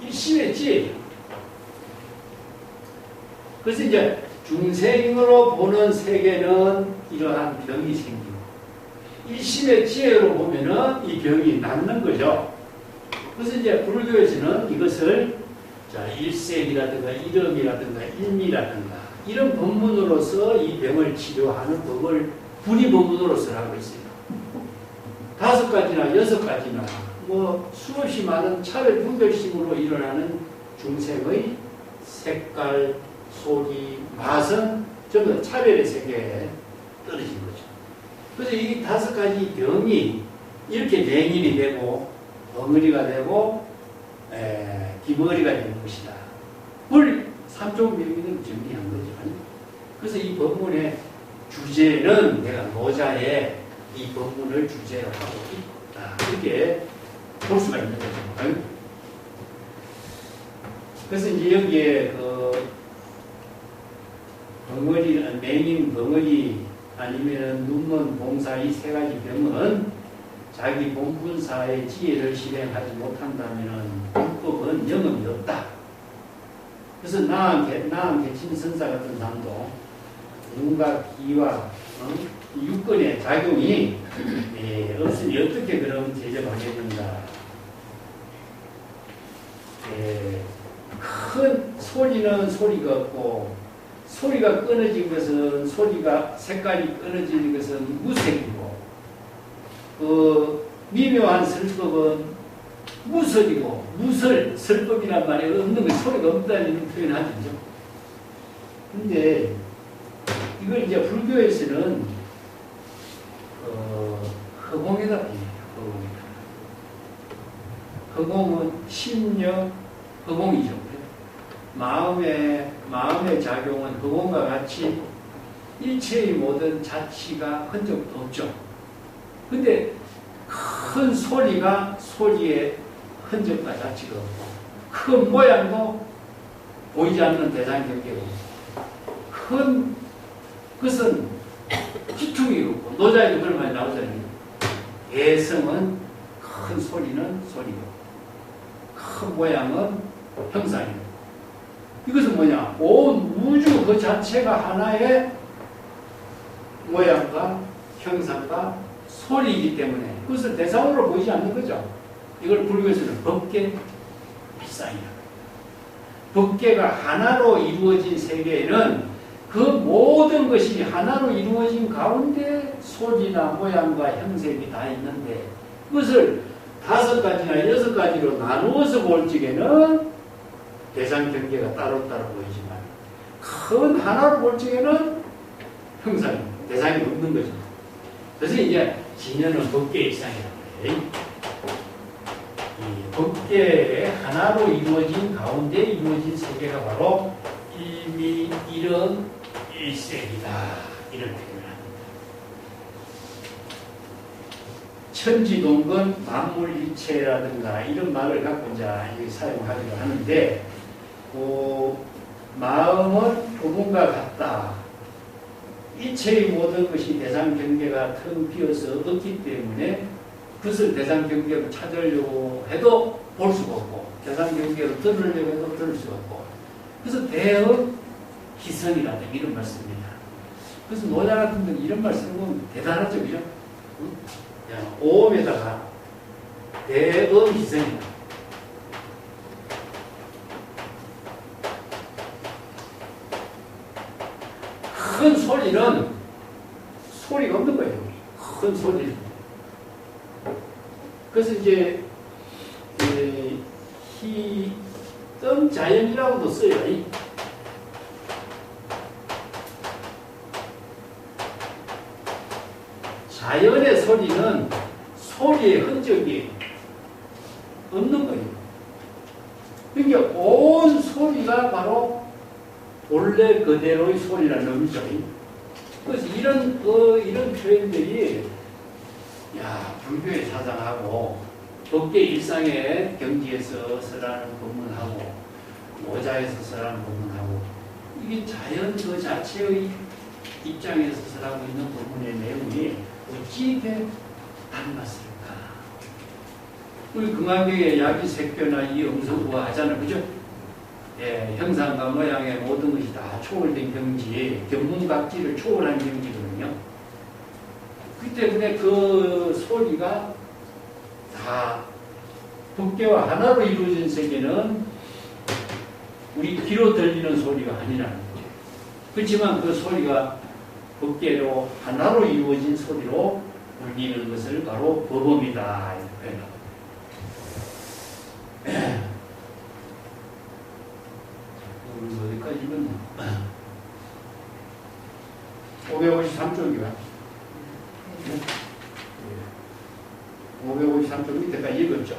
일심의 지혜죠. 그래서 이제 중생으로 보는 세계는 이러한 병이 생기고 일심의 지혜로 보면은 이 병이 낫는 거죠. 그래서 이제 불교에서는 이것을 자 일색이라든가 이름이라든가 일미라든가 이런 법문으로서 이 병을 치료하는 법을 분리 법문으로서 하고 있어요. 다섯 가지나 여섯 가지나 뭐 수없이 많은 차별 분별심으로 일어나는 중생의 색깔, 소리, 맛은 전부 다 차별의 세계에 떨어진 거죠. 그래서 이 다섯 가지 병이 이렇게 맹인이 되고 덩어리가 되고 기머리가 되는 것이다. 그걸 삼종명인으로 정리한 거죠. 그래서 이 법문의 주제는 내가 노자의 이 법문을 주제로 하고 있다. 이렇게 볼 수가 있는 거죠. 그래서 이제 여기에 그 덩어리, 맹인 덩어리 아니면 눈먼 봉사 이 세 가지 병은 자기 본분사의 지혜를 실행하지 못한다면 불법은 영험이 없다. 그래서 나한 개친선사 같은 사람도 눈과 귀와 육근의 작용이 없으니 어떻게 그런 제접하겠는가. 큰 소리는 소리가 없고 소리가 끊어진 것은 소리가 색깔이 끊어진 것은 무색이고 그 미묘한 설법은 무설이고 설법이란 말이 없는 거 소리가 없다는 표현하죠. 근데 이걸 이제 불교에서는 허공에다 봅니다. 허공은 심력 허공이죠. 마음의 작용은 허공과 같이 일체의 모든 자치가 흔적도 없죠. 근데 큰 소리가 소리의 흔적과 자치가 없고 큰 모양도 보이지 않는 대상 경계고 큰 것은 기퉁이 없고 노자에도 그런 말이 나오잖아요. 대성은 큰 소리는 소리고 큰 모양은 형상이고 이것은 뭐냐? 온 우주 그 자체가 하나의 모양과 형상과 소리이기 때문에 그것을 대상으로 보이지 않는 거죠. 이걸 불교에서는 법계 일상이다. 법계가 하나로 이루어진 세계에는 그 모든 것이 하나로 이루어진 가운데 소리나 모양과 형색이 다 있는데 그것을 다섯 가지나 여섯 가지로 나누어서 볼 적에는 대상 경계가 따로따로 보이지만 큰 하나로 볼 적에는 형상이 대상이 없는 거죠. 그래서 이제 진여는 법계 일상이라고 해요. 이 법계의 하나로 이루어진 가운데 이루어진 세계가 바로 이미 이런 일색이다. 이런 표현을 합니다. 천지동건 만물일체라든가 이런 말을 갖고 이제 사용하기도 하는데, 마음은 그분과 같다. 이체의 모든 것이 대상 경계가 텅 비어서 없기 때문에 그것을 대상 경계로 찾으려고 해도 볼 수가 없고, 대상 경계로 들으려고 해도 들을 수가 없고, 그래서 대의 희성이라든가 이런 말씀입니다. 그래서 노자 같은 분은 이런 말 쓰는 건 대단하죠, 그죠? 오음에다가 대의 희성이다. 큰 소리는 소리가 없는 거예요. 큰 소리는. 그래서 이제 희뜸자연이라고도 써요. 자연의 소리는 소리의 흔적이 없는 거예요. 그러니까 온 소리가 바로 본래 그대로의 소리라는 의미죠. 그래서 이런 표현들이, 불교의 사상하고 법계 일상의 경지에서 서라는 법문하고 모자에서 서라는 법문하고, 이게 자연 그 자체의 입장에서 서라고 있는 법문의 내용이 어찌 이렇게 닮았을까? 우리 금강경에 야기색교나 이 음성부화 하잖아요. 그죠? 형상과 모양의 모든 것이 다 초월된 경지, 견문각지를 초월한 경지거든요. 그 때문에 그 소리가 다 법계와 하나로 이루어진 세계는 우리 귀로 들리는 소리가 아니라는 거죠. 그렇지만 그 소리가 법계로 하나로 이루어진 소리로 울리는 것을 바로 법음이다. 어디까지는 553쪽이야. 553쪽 밑에까지 읽었죠.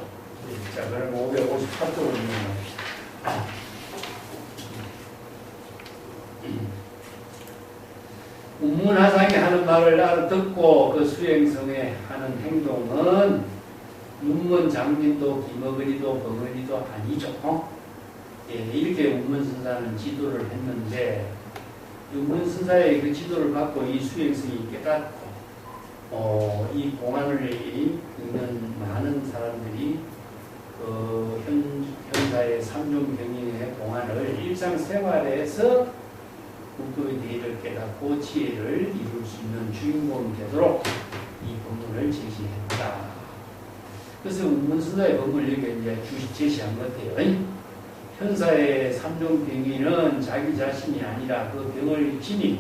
자, 그럼 554쪽으로 읽어봅시다. 운문하상이 하는 말을 알아듣고 그 수행성에 하는 행동은 문문 장진도 김어근이도 버근이도 아니죠. 이렇게 운문선사는 지도를 했는데, 운문선사의 그 지도를 받고 이 수행성이 깨닫고 이 공안을 읽는 많은 사람들이 그 현사의 삼종경인의 공안을 일상생활에서 국도의 대의를 깨닫고 지혜를 이룰 수 있는 주인공이 되도록 이 법문을 제시했다. 그래서 운문선사의 법문을 여기 이제 제시한 것 같아요. 현사의 삼종병인은 자기 자신이 아니라 그 병을 지닌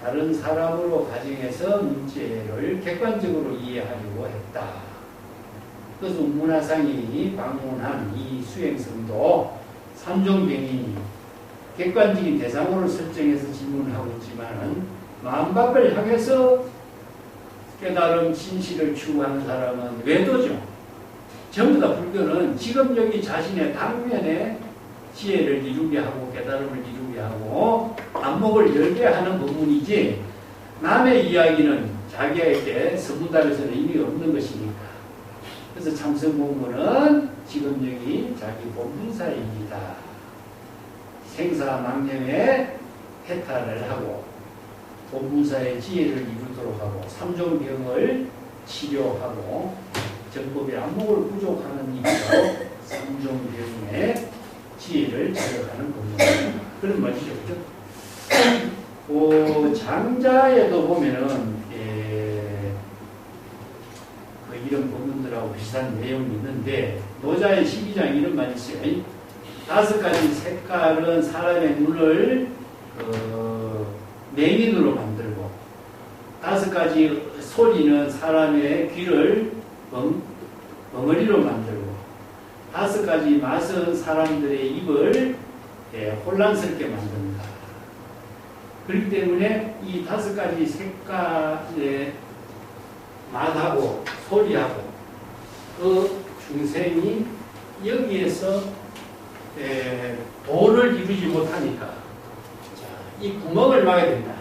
다른 사람으로 가정해서 문제를 객관적으로 이해하려고 했다. 그래서 운문하상이 방문한 이 수행성도 삼종병인이 객관적인 대상으로 설정해서 질문하고 있지만은 마음밖을 향해서 깨달음 진실을 추구하는 사람은 외도죠. 전부 다 불교는 지금 여기 자신의 당면에 지혜를 이루게 하고 깨달음을 이루게 하고 안목을 열게 하는 부분이지, 남의 이야기는 자기에게 서문답에서는 의미가 없는 것이니까. 그래서 참선공부는 지금 여기 자기 본분사입니다. 생사망념에 해탈을 하고 본분사의 지혜를 이루도록 하고 삼종병을 치료하고 정법의 안목을 부족하는 이유로 삼종병의 지혜를 제어하는 법문입니다. 그런 말이죠. 그죠? 장자에도 보면은, 이런 법문들하고 비슷한 내용이 있는데, 노자의 12장 이런 말이 있어요. 5가지 색깔은 사람의 눈을 맹인으로 만들고, 5가지 소리는 사람의 귀를 멍어리로 만들고, 5가지 맛은 사람들의 입을 혼란스럽게 만든다. 그렇기 때문에 이 5가지 색깔의 맛하고 소리하고 그 중생이 여기에서 도를 이루지 못하니까 이 구멍을 막아야 된다.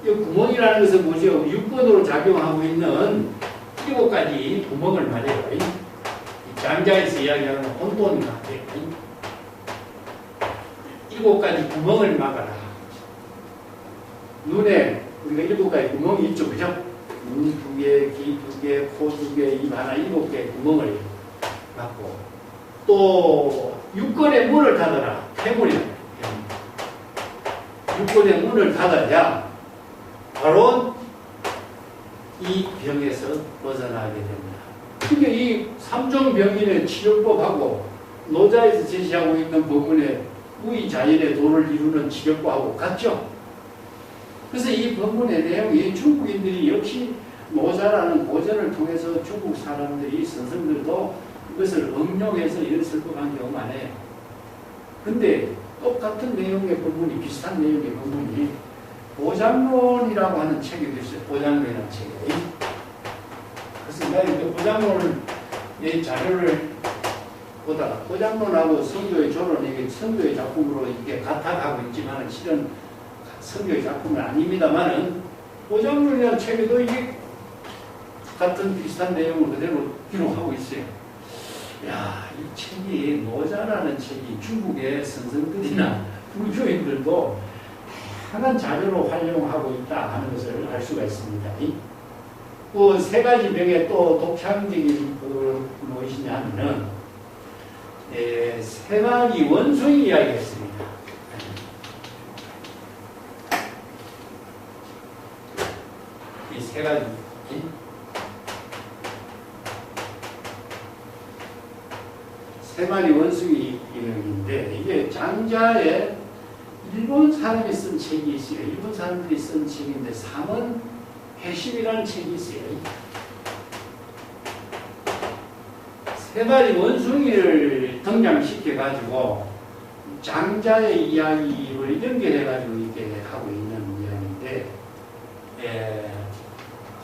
이 구멍이라는 것은 뭐죠? 유권으로 작용하고 있는 7가지 구멍을 말해요. 이 장자에서 이야기하는 혼돈 같아요. 7가지 구멍을 막아라. 눈에 우리가 7가지 구멍이 있죠, 그죠? 눈 2개, 귀 2개, 코 2개, 입 하나, 7개의 구멍을 막고, 또 유권의 문을 닫아라. 폐물이다. 유권의 문을 닫아야 바로 이 병에서 벗어나게 됩니다. 그러니까 이 3종 병인의 치료법하고 노자에서 제시하고 있는 법문의 무의자연의 도를 이루는 치료법하고 같죠? 그래서 이 법문의 내용이 중국인들이 역시 노자라는 고전을 통해서 중국 사람들이 선생들도 이것을 응용해서 연설법한 경우가 많아요. 근데 똑같은 내용의 법문이, 비슷한 내용의 법문이 보장론이라고 하는 책이 있어요. 보장론이라는 책이. 그래서 내가 이제 보장론을, 내 자료를 보다가 보장론하고 성교의 조론, 이게 성교의 작품으로 이게 같아가고 있지만 실은 성교의 작품은 아닙니다만은 보장론이라는 책에도 이게 같은 비슷한 내용을 그대로 기록하고 있어요. 야, 이 책이 노자라는 책이 중국의 선생들이나 불교인들도 다양한 자료로 활용하고 있다 하는 것을 알 수가 있습니다. 그 3가지 병의 또 독창적인 무엇이냐 하면은 3가지 원숭이 이야기가 있습니다. 이 3가지 3마리 원숭이 인형인데, 이게 장자의 일본 사람이 쓴 책이 있어요. 일본 사람들이 쓴 책인데, 삼은 회심이라는 책이 있어요. 3마리 원숭이를 등장시켜가지고, 장자의 이야기를 연결해가지고 이렇게 하고 있는 이야기인데,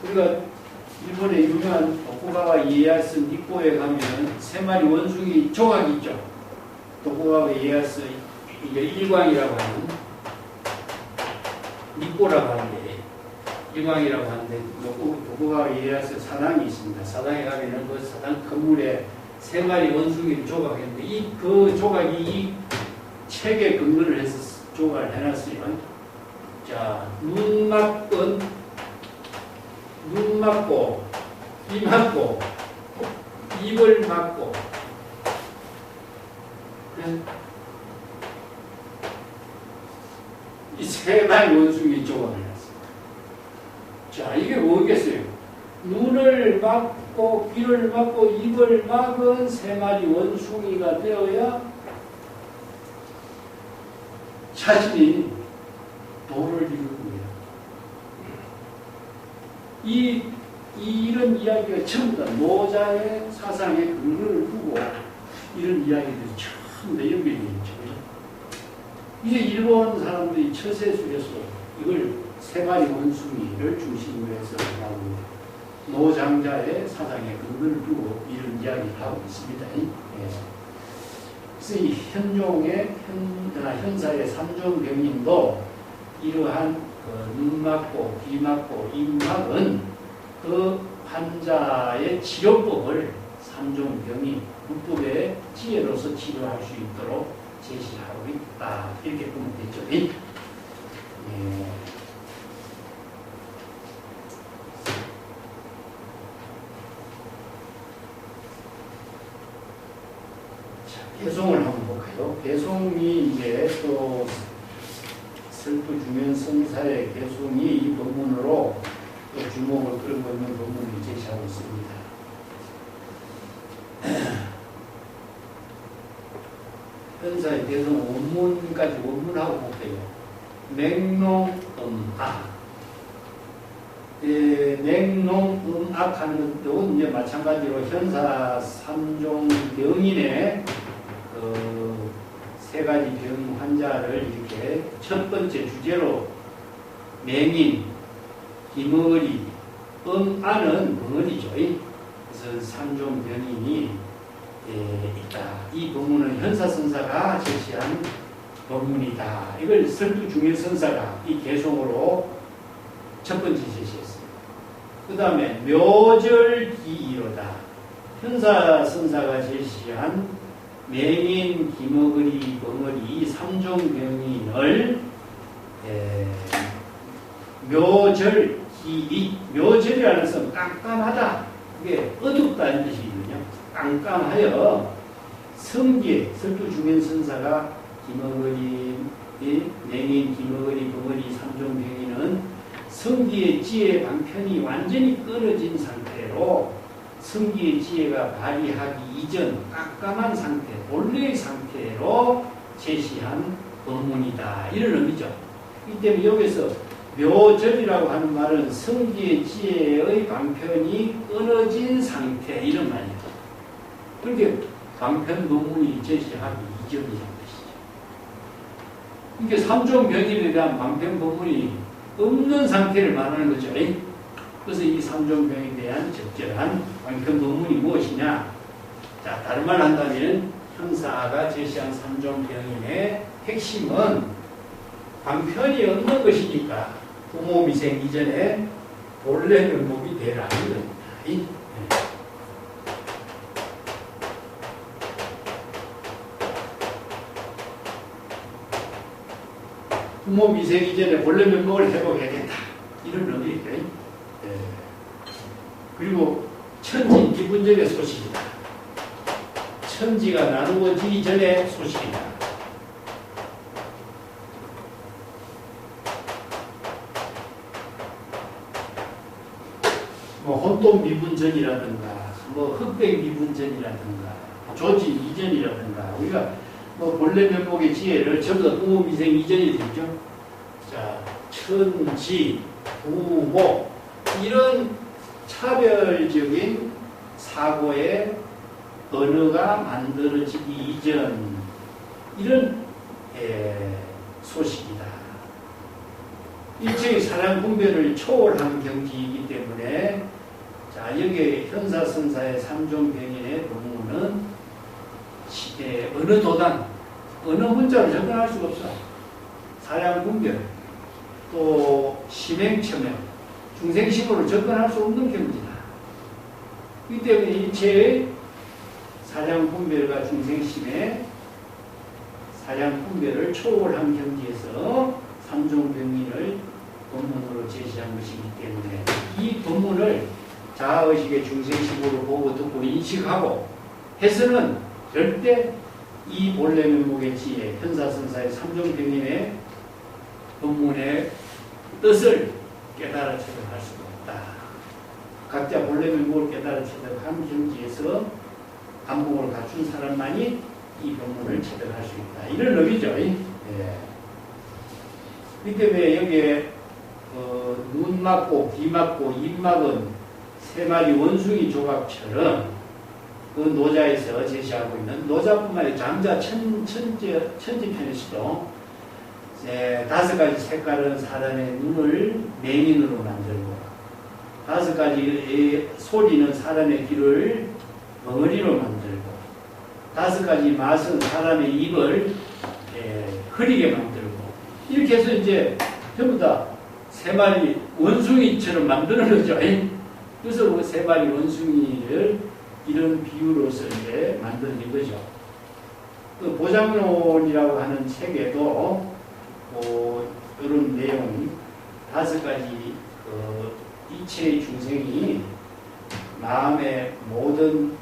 우리가 일본의 유명한 도쿠가와 이에야스 니꼬에 가면 3마리 원숭이 조각이 있죠. 도쿠가와 이에야스 이제 일광이라고 하는, 니꼬라고 하는데, 일광이라고 하는데, 도쿠가와 이에야스 사당이 있습니다. 사당에 가면은 그 사당 건물에 3마리 원숭이를 조각했는데, 그 조각이 이 책에 근거를 해서 조각을 해놨어요. 자, 눈 막고, 입 막고, 입을 막고, 이 3마리 원숭이 조각을 해놨습니다. 자, 이게 뭐겠어요? 눈을 막고, 귀를 막고, 입을 막은 3마리 원숭이가 되어야 자신이 도를 이루는 거예요. 이런 이야기가 전부 다 노자의 사상에 근거를 두고 이런 이야기들이 전부 다 연결되어 있죠. 이제 일본 사람들이 처세술에서 이걸 3마리 원숭이를 중심으로 해서 나오고 노장자의 사상에 근거를 두고 이런 이야기를 하고 있습니다. 그래서 이 현사의 3종 병인도 이러한 눈 막고 귀 막고 입 막은 그 환자의 치료법을 3종 병이 문법의 지혜로서 치료할 수 있도록 제시하고 있다. 이렇게 보면 되죠. 자, 배송을 한번 볼까요? 배송이 이제 또 설부중현 성사의 개송이 이 법문으로 또 주목을 끌고 있는 법문을 제시하고 있습니다. 현사의 개송 원문까지 원문하고 볼게요. 맹농음악. 맹농음악 하는 것도 이제 마찬가지로 현사 3종 병인의 3가지 병 환자를 이렇게 첫 번째 주제로 맹인, 기머리, 안은 벙어리죠. 그래서 3종 병인이 있다. 이 법문은 현사선사가 제시한 법문이다. 이걸 설두중일선사가 이 개송으로 첫 번째 제시했습니다. 그 다음에 묘절기이로다. 현사선사가 제시한 맹인, 기머거리, 벙어리 이 삼종병인을 묘절기, 묘절이라는 것은 깜깜하다. 이게 어둡다는 뜻이거든요. 깜깜하여 성기에 설두중현선사가 기머거리, 맹인, 기머거리, 벙어리 삼종병인은 성기의 지혜 방편이 완전히 끊어진 상태로 성기의 지혜가 발휘하기 이전 깜깜한 상태, 본래의 상태로 제시한 법문이다. 이런 의미죠. 이 때문에 여기서 묘절이라고 하는 말은 성기의 지혜의 방편이 끊어진 상태 이런 말이에요. 그러니까 방편 법문이 제시하기 이전이라는 것이죠. 그러니까 삼종병인에 대한 방편 법문이 없는 상태를 말하는 거죠. 그래서 이 삼종병에 대한 적절한 방편 법문이 무엇이냐? 자, 다른 말 한다면 현사가 제시한 삼종병인의 핵심은 방편이 없는 것이니까 부모미생 이전에 본래 면목이 되라는 겁니다. 부모미생 이전에 본래 면목을 회복해야겠다. 이런 의미죠. 그리고 천지 기본적인 소식이다. 천지가 나누어지기 전의 소식이다. 뭐 혼돈 미분전이라든가, 뭐 흑백 미분전이라든가, 조지 이전이라든가, 우리가 뭐 본래 면목의 지혜를 전부 다 부모미생 이전이 되죠. 자, 천지, 부모 이런 차별적인 사고의 언어가 만들어지기 이전 이런 소식이다. 일체의 사량 분별을 초월한 경지이기 때문에 자 여기에 현사선사의 삼종병인의 법문은 어느 도단, 어느 문자를 접근할 수가 없어. 사량 분별, 또 심행처명, 중생심으로 접근할 수 없는 경지다. 이 때문에 일체의 사량 분별과 중생심의 사량 분별을 초월한 경지에서 삼종병인을 법문으로 제시한 것이기 때문에 이 법문을 자아의식의 중생심으로 보고 듣고 인식하고 해서는 절대 이 본래 면목의 지혜, 현사선사의 삼종병인의 법문의 뜻을 깨달아 체득할 수가 없다. 각자 본래 면목을 깨달아 체득한 경지에서 감봉을 갖춘 사람만이 이 법문을 체득할 수 있다. 이런 의미죠. 이 때문에 여기에 눈 막고 귀 막고 입 막은 세 마리 원숭이 조각처럼 그 노자에서 제시하고 있는 노자뿐만 아니라 장자 천지편에서도 다섯 가지 색깔은 사람의 눈을 맹인으로 만들고 다섯 가지 소리는 사람의 귀를 벙어리로 만들고 다섯 가지 맛은 사람의 입을 흐리게 만들고 이렇게 해서 이제 전부 다 세 마리 원숭이처럼 만드는 거죠. 그래서 그 세 마리 원숭이를 이런 비유로서 이제 만드는 거죠. 그 보장론이라고 하는 책에도 이런 내용 다섯 가지 이체의 중생이 마음의 모든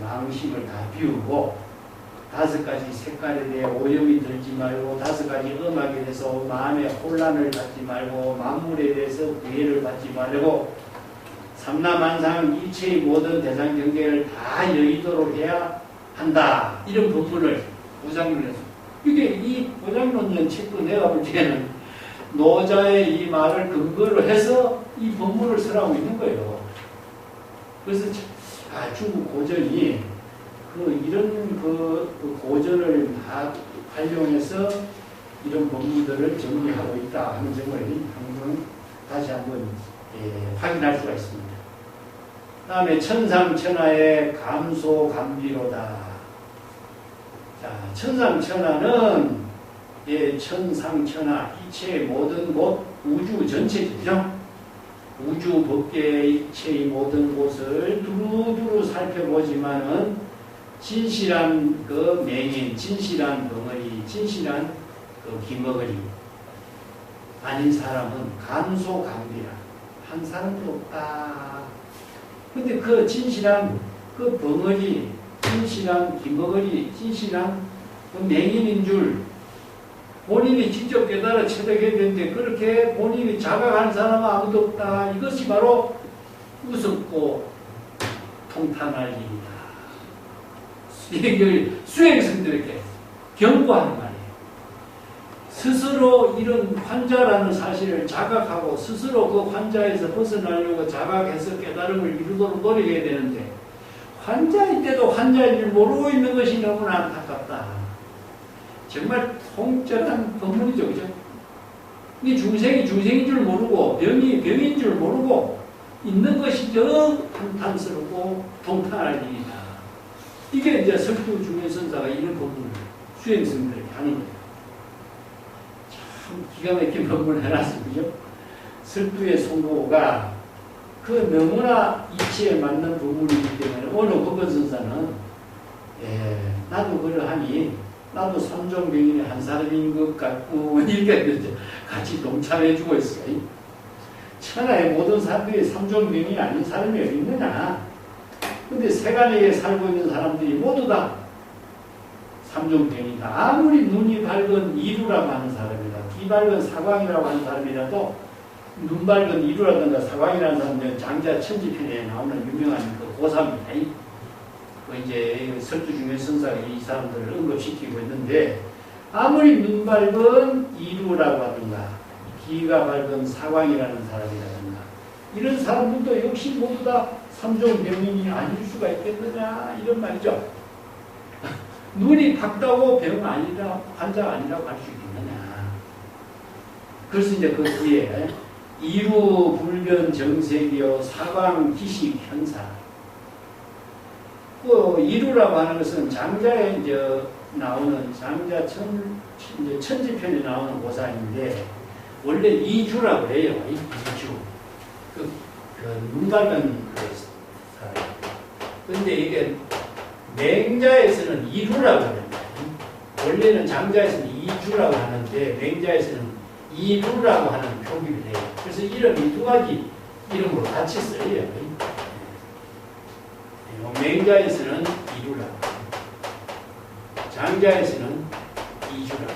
망심을 다 비우고 다섯 가지 색깔에 대해 오염이 들지 말고 다섯 가지 음악에 대해서 마음의 혼란을 갖지 말고 만물에 대해서 구애를 받지 말고 삼라만상 일체의 모든 대상 경계를 다 여의도록 해야 한다. 이런 법문을 보장론에서 이게 이 보장론전 책도 내가 볼 때는 노자의 이 말을 근거로 해서 이 법문을 설하고 있는 거예요. 그래서 중국 고전이 이런 고전을 다 활용해서 이런 법문들을 정리하고 있다 하는 점을 항상 다시 한번 확인할 수가 있습니다. 다음에 천상천하의 감소감비로다. 자, 천상천하는 예, 천상천하 이체의 모든 곳 우주 전체죠. 우주 법계의 이체의 모든 곳을 두루두루 살펴보지만은 진실한 그 맹인, 진실한 벙어리, 진실한 그 기머거리 아닌 사람은 간소강비라 한 사람도 없다. 근데 그 진실한 그 벙어리, 진실한 기머거리, 진실한 그 맹인인 줄 본인이 직접 깨달아 체득했는데 그렇게 본인이 자각한 사람은 아무도 없다. 이것이 바로 우습고 통탄할 일이다. 수행성들에게 경고하는 말이에요. 스스로 이런 환자라는 사실을 자각하고 스스로 그 환자에서 벗어나려고 자각해서 깨달음을 이루도록 노력해야 되는데 환자일 때도 환자인 줄 모르고 있는 것이 너무나 안타깝다. 정말 통절한 법문이죠. 그죠? 이 중생이 중생인 줄 모르고 병이 병인 줄 모르고 있는 것이 더 한탄스럽고 통탄할 일이다. 이게 이제 설두 중해선사가 이런 법문을 수행성들에게 하는 거예요. 참 기가 막힌 법문을 해놨어요. 그죠? 설두의 송도가 그 너무나 이치에 맞는 법문이기 때문에 오늘 법원선사는 나도 그러하니 나도 삼종병인의 한 사람인 것 같고 이렇게 같이 동참해주고 있어요. 천하의 모든 사람들이 삼종병인이 아닌 사람이 어디 있느냐. 근데 세간에 살고 있는 사람들이 모두 다 삼종병이다. 아무리 눈이 밝은 이루라고 하는 사람이라 귀 밝은 사광이라고 하는 사람이라도 눈 밝은 이루라든가 사광이라는 사람들은 장자 천지편에 나오는 유명한 그 고사입니다. 이제 설두 중에 선사가 이 사람들을 언급시키고 있는데 아무리 눈 밝은 이루라고 하든가 귀가 밝은 사광이라는 사람이라든가 이런 사람들도 역시 모두 다 삼종병인이 아닐 수가 있겠느냐 이런 말이죠. 눈이 밝다고 병 아니라 환자가 아니라고 할 수 있겠느냐. 그래서 이제 그 뒤에 이루 불변 정색이요 사광 기식 현사. 그 이루라고 하는 것은 장자에 이제 나오는 장자 천지편에 나오는 고사인데 원래 이주라고 해요. 이주. 눈 밝은 사람. 근데 이게 맹자에서는 이루라고 합니다. 원래는 장자에서는 이주라고 하는데 맹자에서는 이루라고 하는 표기를 해요. 그래서 이름이 두 가지 이름으로 같이 써요. 맹자에서는 이루라고, 장자에서는 이주라고.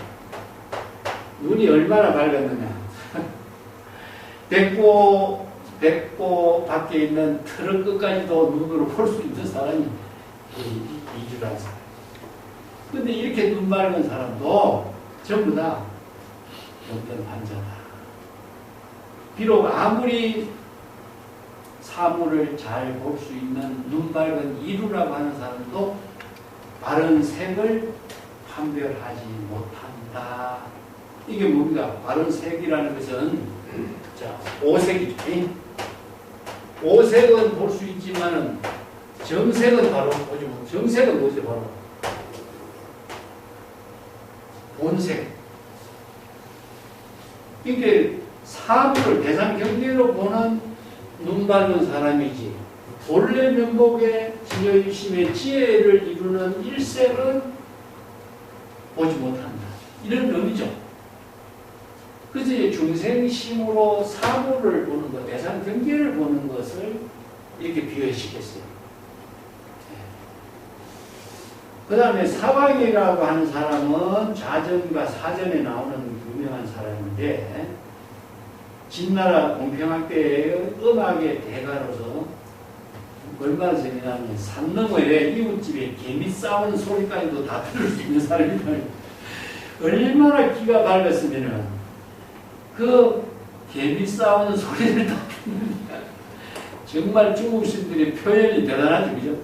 눈이 얼마나 밝았느냐. 백보 밖에 있는 트럭 끝까지도 눈으로 볼 수 있는 사람이 이주라는 사람. 근데 이렇게 눈 밝은 사람도 전부 다 병든 환자다. 비록 아무리 사물을 잘 볼 수 있는 눈 밝은 이루라고 하는 사람도 바른 색을 판별하지 못한다. 이게 뭡니까? 바른 색이라는 것은 자, 오색이지. 오색은 볼 수 있지만은 정색은 바로 보지 못. 정색은 뭐지? 바로 본색. 이게 사물을 대상 경계로 보는 눈 밝은 사람이지 본래 면목의 진여유심의 지혜를 이루는 일색은 보지 못한다. 이런 의미죠. 그래서 중생심으로 사물을 보는 것, 대상 경계를 보는 것을 이렇게 비유시켰어요. 그 다음에 사방이라고 하는 사람은 좌전과 사전에 나오는 유명한 사람인데 진나라 공평학대의 음악의 대가로서 얼마나 재미나면 산 너머에 이웃집에 개미 싸우는 소리까지도 다 들을 수 있는 사람이다. 얼마나 귀가 밝았으면은 그 개미 싸우는 소리를 다 듣는다. 정말 중국 신들의 표현이 대단하죠, 그죠?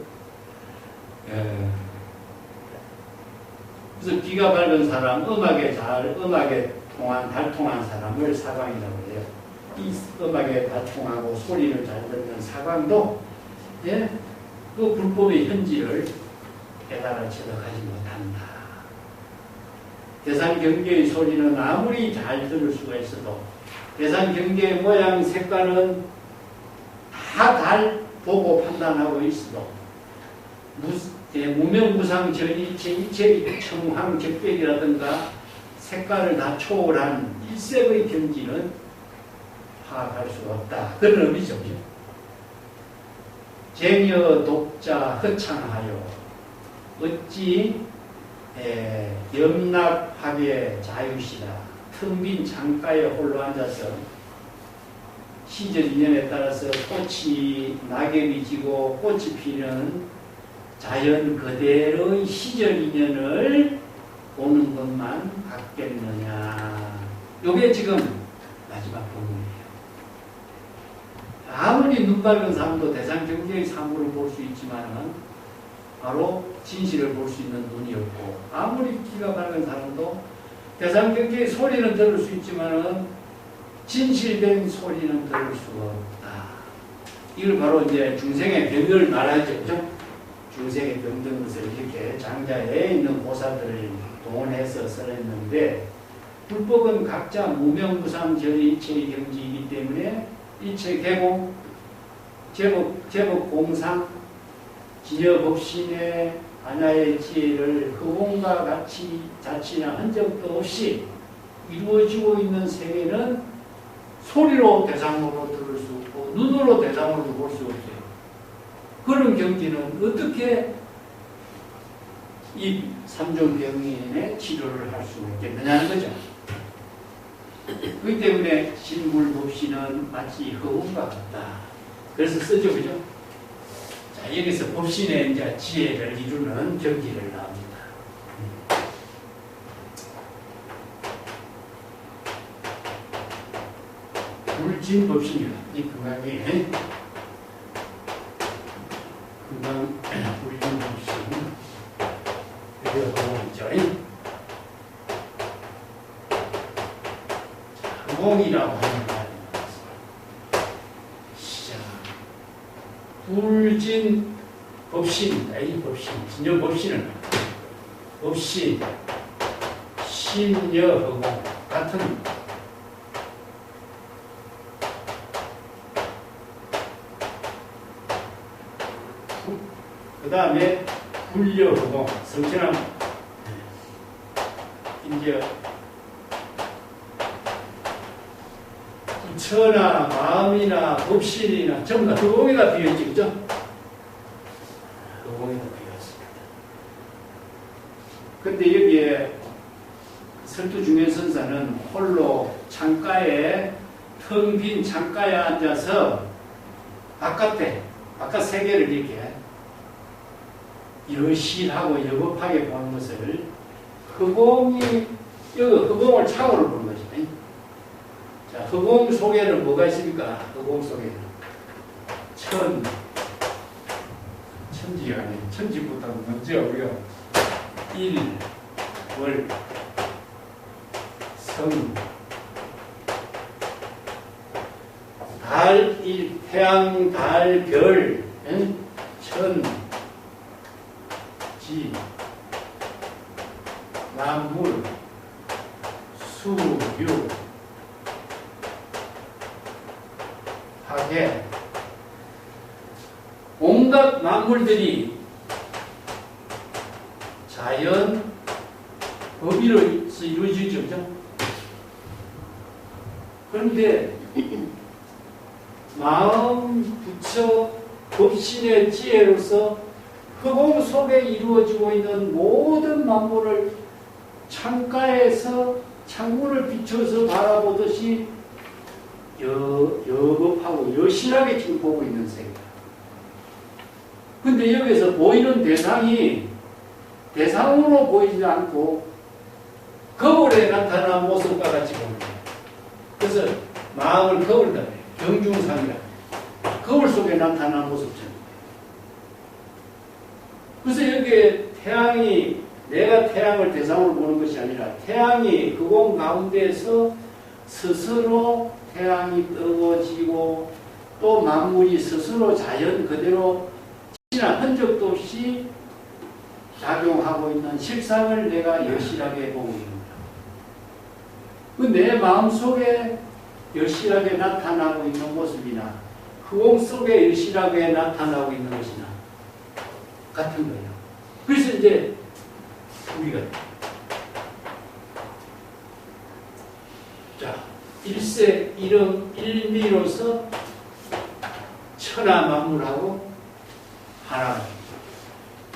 그래서 귀가 밝은 사람, 음악에 통한, 달통한 사람을 사광이라고 해요. 이 음악에 달통하고 소리를 잘 듣는 사광도 그 불법의 현지를 깨달아 체득하지 못한다. 대상 경계의 소리는 아무리 잘 들을 수가 있어도 대상 경계의 모양, 색깔은 다 잘 보고 판단하고 있어도 무명무상 전이체 이체 청황적백이라든가 색깔을 다 초월한 일색의 경지는 파악할 수가 없다. 그런 의미죠. 쟁여 독자 허창하여 어찌 염납하게 자유시다. 텅 빈 창가에 홀로 앉아서 시절 인연에 따라서 꽃이 낙엽이 지고 꽃이 피는 자연 그대로의 시절 인연을 보는 것만 같겠느냐. 이게 지금 마지막 본문이에요. 아무리 눈 밝은 사람도 대상 경계의 사물을 볼 수 있지만은 바로 진실을 볼 수 있는 눈이 없고, 아무리 귀가 밝은 사람도 대상 경계의 소리는 들을 수 있지만은 진실된 소리는 들을 수가 없다. 이걸 바로 이제 중생의 병을 말하죠. 그죠? 중생의 병든 것을 이렇게 장자에 있는 보살들을 동원해서 써냈는데, 불법은 각자 무명무상 전이체의 경지이기 때문에 일체 계공, 제법 공상, 진여법신의 반야의 지혜를 허공과 같이 자치나 흔적도 없이 이루어지고 있는 세계는 소리로 대상으로 들을 수 없고 눈으로 대상으로 볼 수 없어요. 그런 경지는 어떻게 이 삼종병인의 치료를 할 수 있겠느냐는 거죠. 그렇기 때문에 신물법신은 마치 허공과 같다. 그래서 쓰죠, 그죠? 자, 여기서 법신의 이제 지혜를 이루는 경지를 나옵니다. 물진법신이다. 이 금강이 금강 물진법신 이거 허공이죠. 허공이라고 하는 말입니다. 시작. 불진법신이다. 이 법신, 진여법신은 법신, 신여허공 같은 그 다음에 불여허공, 성천함, 이제 부처나 마음이나 법신이나 전부 다 허공에다 비어있죠, 그죠? 허공에다 비어있습니다. 근데 여기에 설두중현선사는 홀로 창가에, 텅 빈 창가에 앉아서 바깥 세계를 이렇게 여실하고 여법하게 보는 것을 허공을 창으로 보는 거죠. 자, 허공 속에는 뭐가 있습니까? 허공 속에는 천지가 아니에요. 천지보다 먼저 우리가 일, 월, 성, 달, 태양, 달, 별, 천, 지, 만물, 수, 유, 하계, 온갖 만물들이 자연 법이로서 이루어지죠, 그죠? 그런데 마음, 부처, 법신의 지혜로서 허공 속에 이루어지고 있는 모든 만물을 창가에서 창문을 비춰서 바라보듯이 여법하고 여실하게 지금 보고 있는 세계다. 근데 여기서 보이는 대상이 대상으로 보이지 않고 거울에 나타난 모습과 같이 보입니다. 그래서 마음을 거울이다. 경중상이라. 거울 속에 나타난 모습처럼. 그래서 여기에 태양이, 내가 태양을 대상으로 보는 것이 아니라 태양이 허공 가운데에서 스스로 태양이 뜨거지고 또 만물이 스스로 자연 그대로 지난 흔적도 없이 작용하고 있는 실상을 내가 여실하게 보고 있습니다. 그 내 마음속에 여실하게 나타나고 있는 모습이나 허공 속에 여실하게 나타나고 있는 것이나 같은 거예요. 그래서 이제 우리가 자 일세 일음 일미로서 천하 만물하고 하나.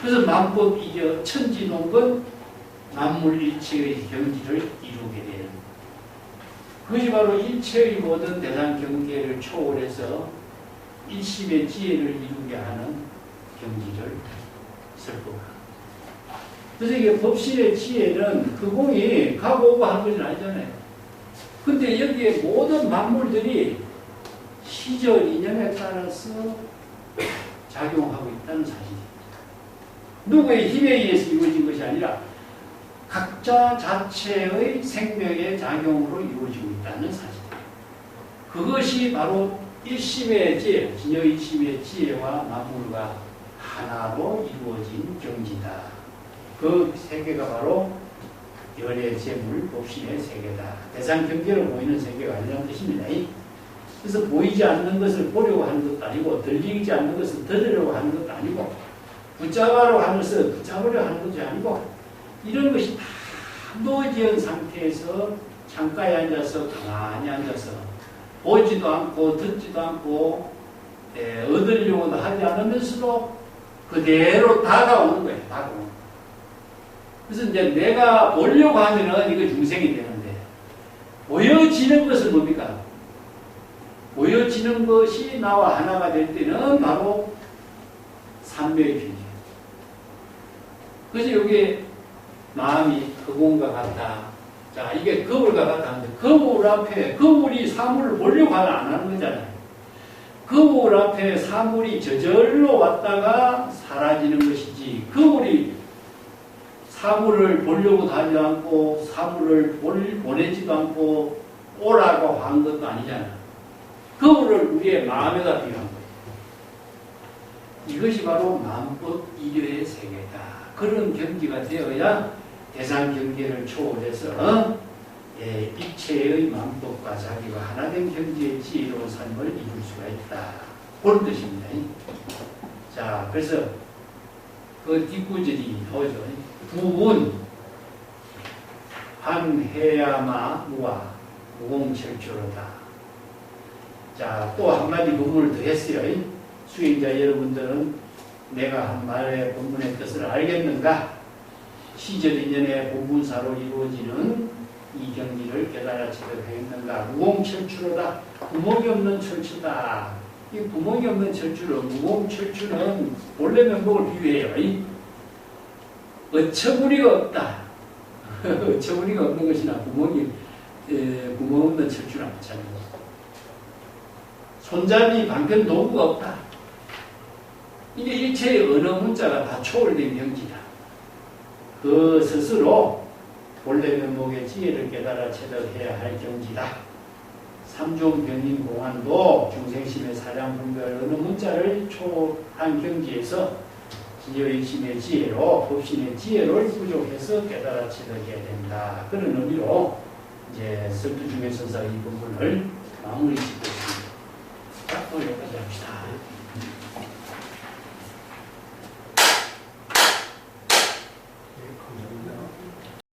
그래서 만법 이겨 천지농건 만물일체의 경지를 이루게 되는 그것이 바로 일체의 모든 대상 경계를 초월해서 일심의 지혜를 이루게 하는 경지를 설법합니다. 그래서 이게 법신의 지혜는 그 공이 가고 오고 하는 것은 아니잖아요. 근데 여기에 모든 만물들이 시절 이념에 따라서 작용하고 있다는 사실입니다. 누구의 힘에 의해서 이루어진 것이 아니라 각자 자체의 생명의 작용으로 이루어지고 있다는 사실입니다. 그것이 바로 일심의 지혜, 진여일심의 지혜와 만물과 하나로 이루어진 경지다. 그 세계가 바로 열의 재물, 법신의 세계다. 대상 경계로 보이는 세계가 아니라는 뜻입니다. 그래서 보이지 않는 것을 보려고 하는 것도 아니고 들리지 않는 것을 들으려고 하는 것도 아니고 붙잡으려고 하는 것을 붙잡으려고 하는 것도 아니고 이런 것이 다 놓여진 상태에서 창가에 앉아서 가만히 앉아서 보지도 않고 듣지도 않고 얻으려고도 하지 않으면서도 그대로 다가오는 거예요. 다가오는. 그래서 이제 내가 보려고 하면은 이거 중생이 되는데 보여지는 것은 뭡니까? 보여지는 것이 나와 하나가 될 때는 바로 삼매의 경지예요. 그래서 여기에 마음이 거울과 같다. 자, 이게 거울과 같다는데 거울 앞에 거울이 사물을 보려고 안 하는 거잖아요. 거울 앞에 사물이 저절로 왔다가 사라지는 것이지 거울이 사물을 보려고도 하지 않고 사물을 보내지도 않고 오라고 한 것도 아니잖아요. 거울을 우리의 마음에다 비유한 거예요. 이것이 바로 만법 이료의 세계다. 그런 경지가 되어야 대상 경계를 초월해서 일체의 만법과 자기와 하나된 경지의 지혜로운 삶을 이룰 수가 있다. 그런 뜻입니다. 자, 그래서 그 뒷구절이 나오죠. 부운 한해야마 무와 무공철조로다. 자, 또 한마디 본문을 더 했어요. 수행자 여러분들은 내가 한 말의 본문의 뜻을 알겠는가? 시절 인연의 본문사로 이루어지는 이 경지를 깨달아지도록 하겠는가? 무공철추로다. 구멍이 없는 철추다. 이 구멍이 없는 철추는 무공철추는 본래 면목을 비유해요. 어처구니가 없다. 어처구니가 없는 것이나 구멍 없는 철추나 마찬가지다. 손잡이 방편 도구가 없다. 이게 일체의 언어 문자가 다 초월된 경지다. 그 스스로 본래 면목의 지혜를 깨달아 체득해야 할 경지다. 삼종 변인 공안도 중생심의 사량 분별 어느 문자를 초월한 경지에서 진여일심의 지혜로 법신의 지혜를 부족해서 깨달아 체득해야 된다. 그런 의미로 이제 설두중의 선사가 이 부분을 마무리 짓고 있습니다. 자, 오늘 여기까지 합시다.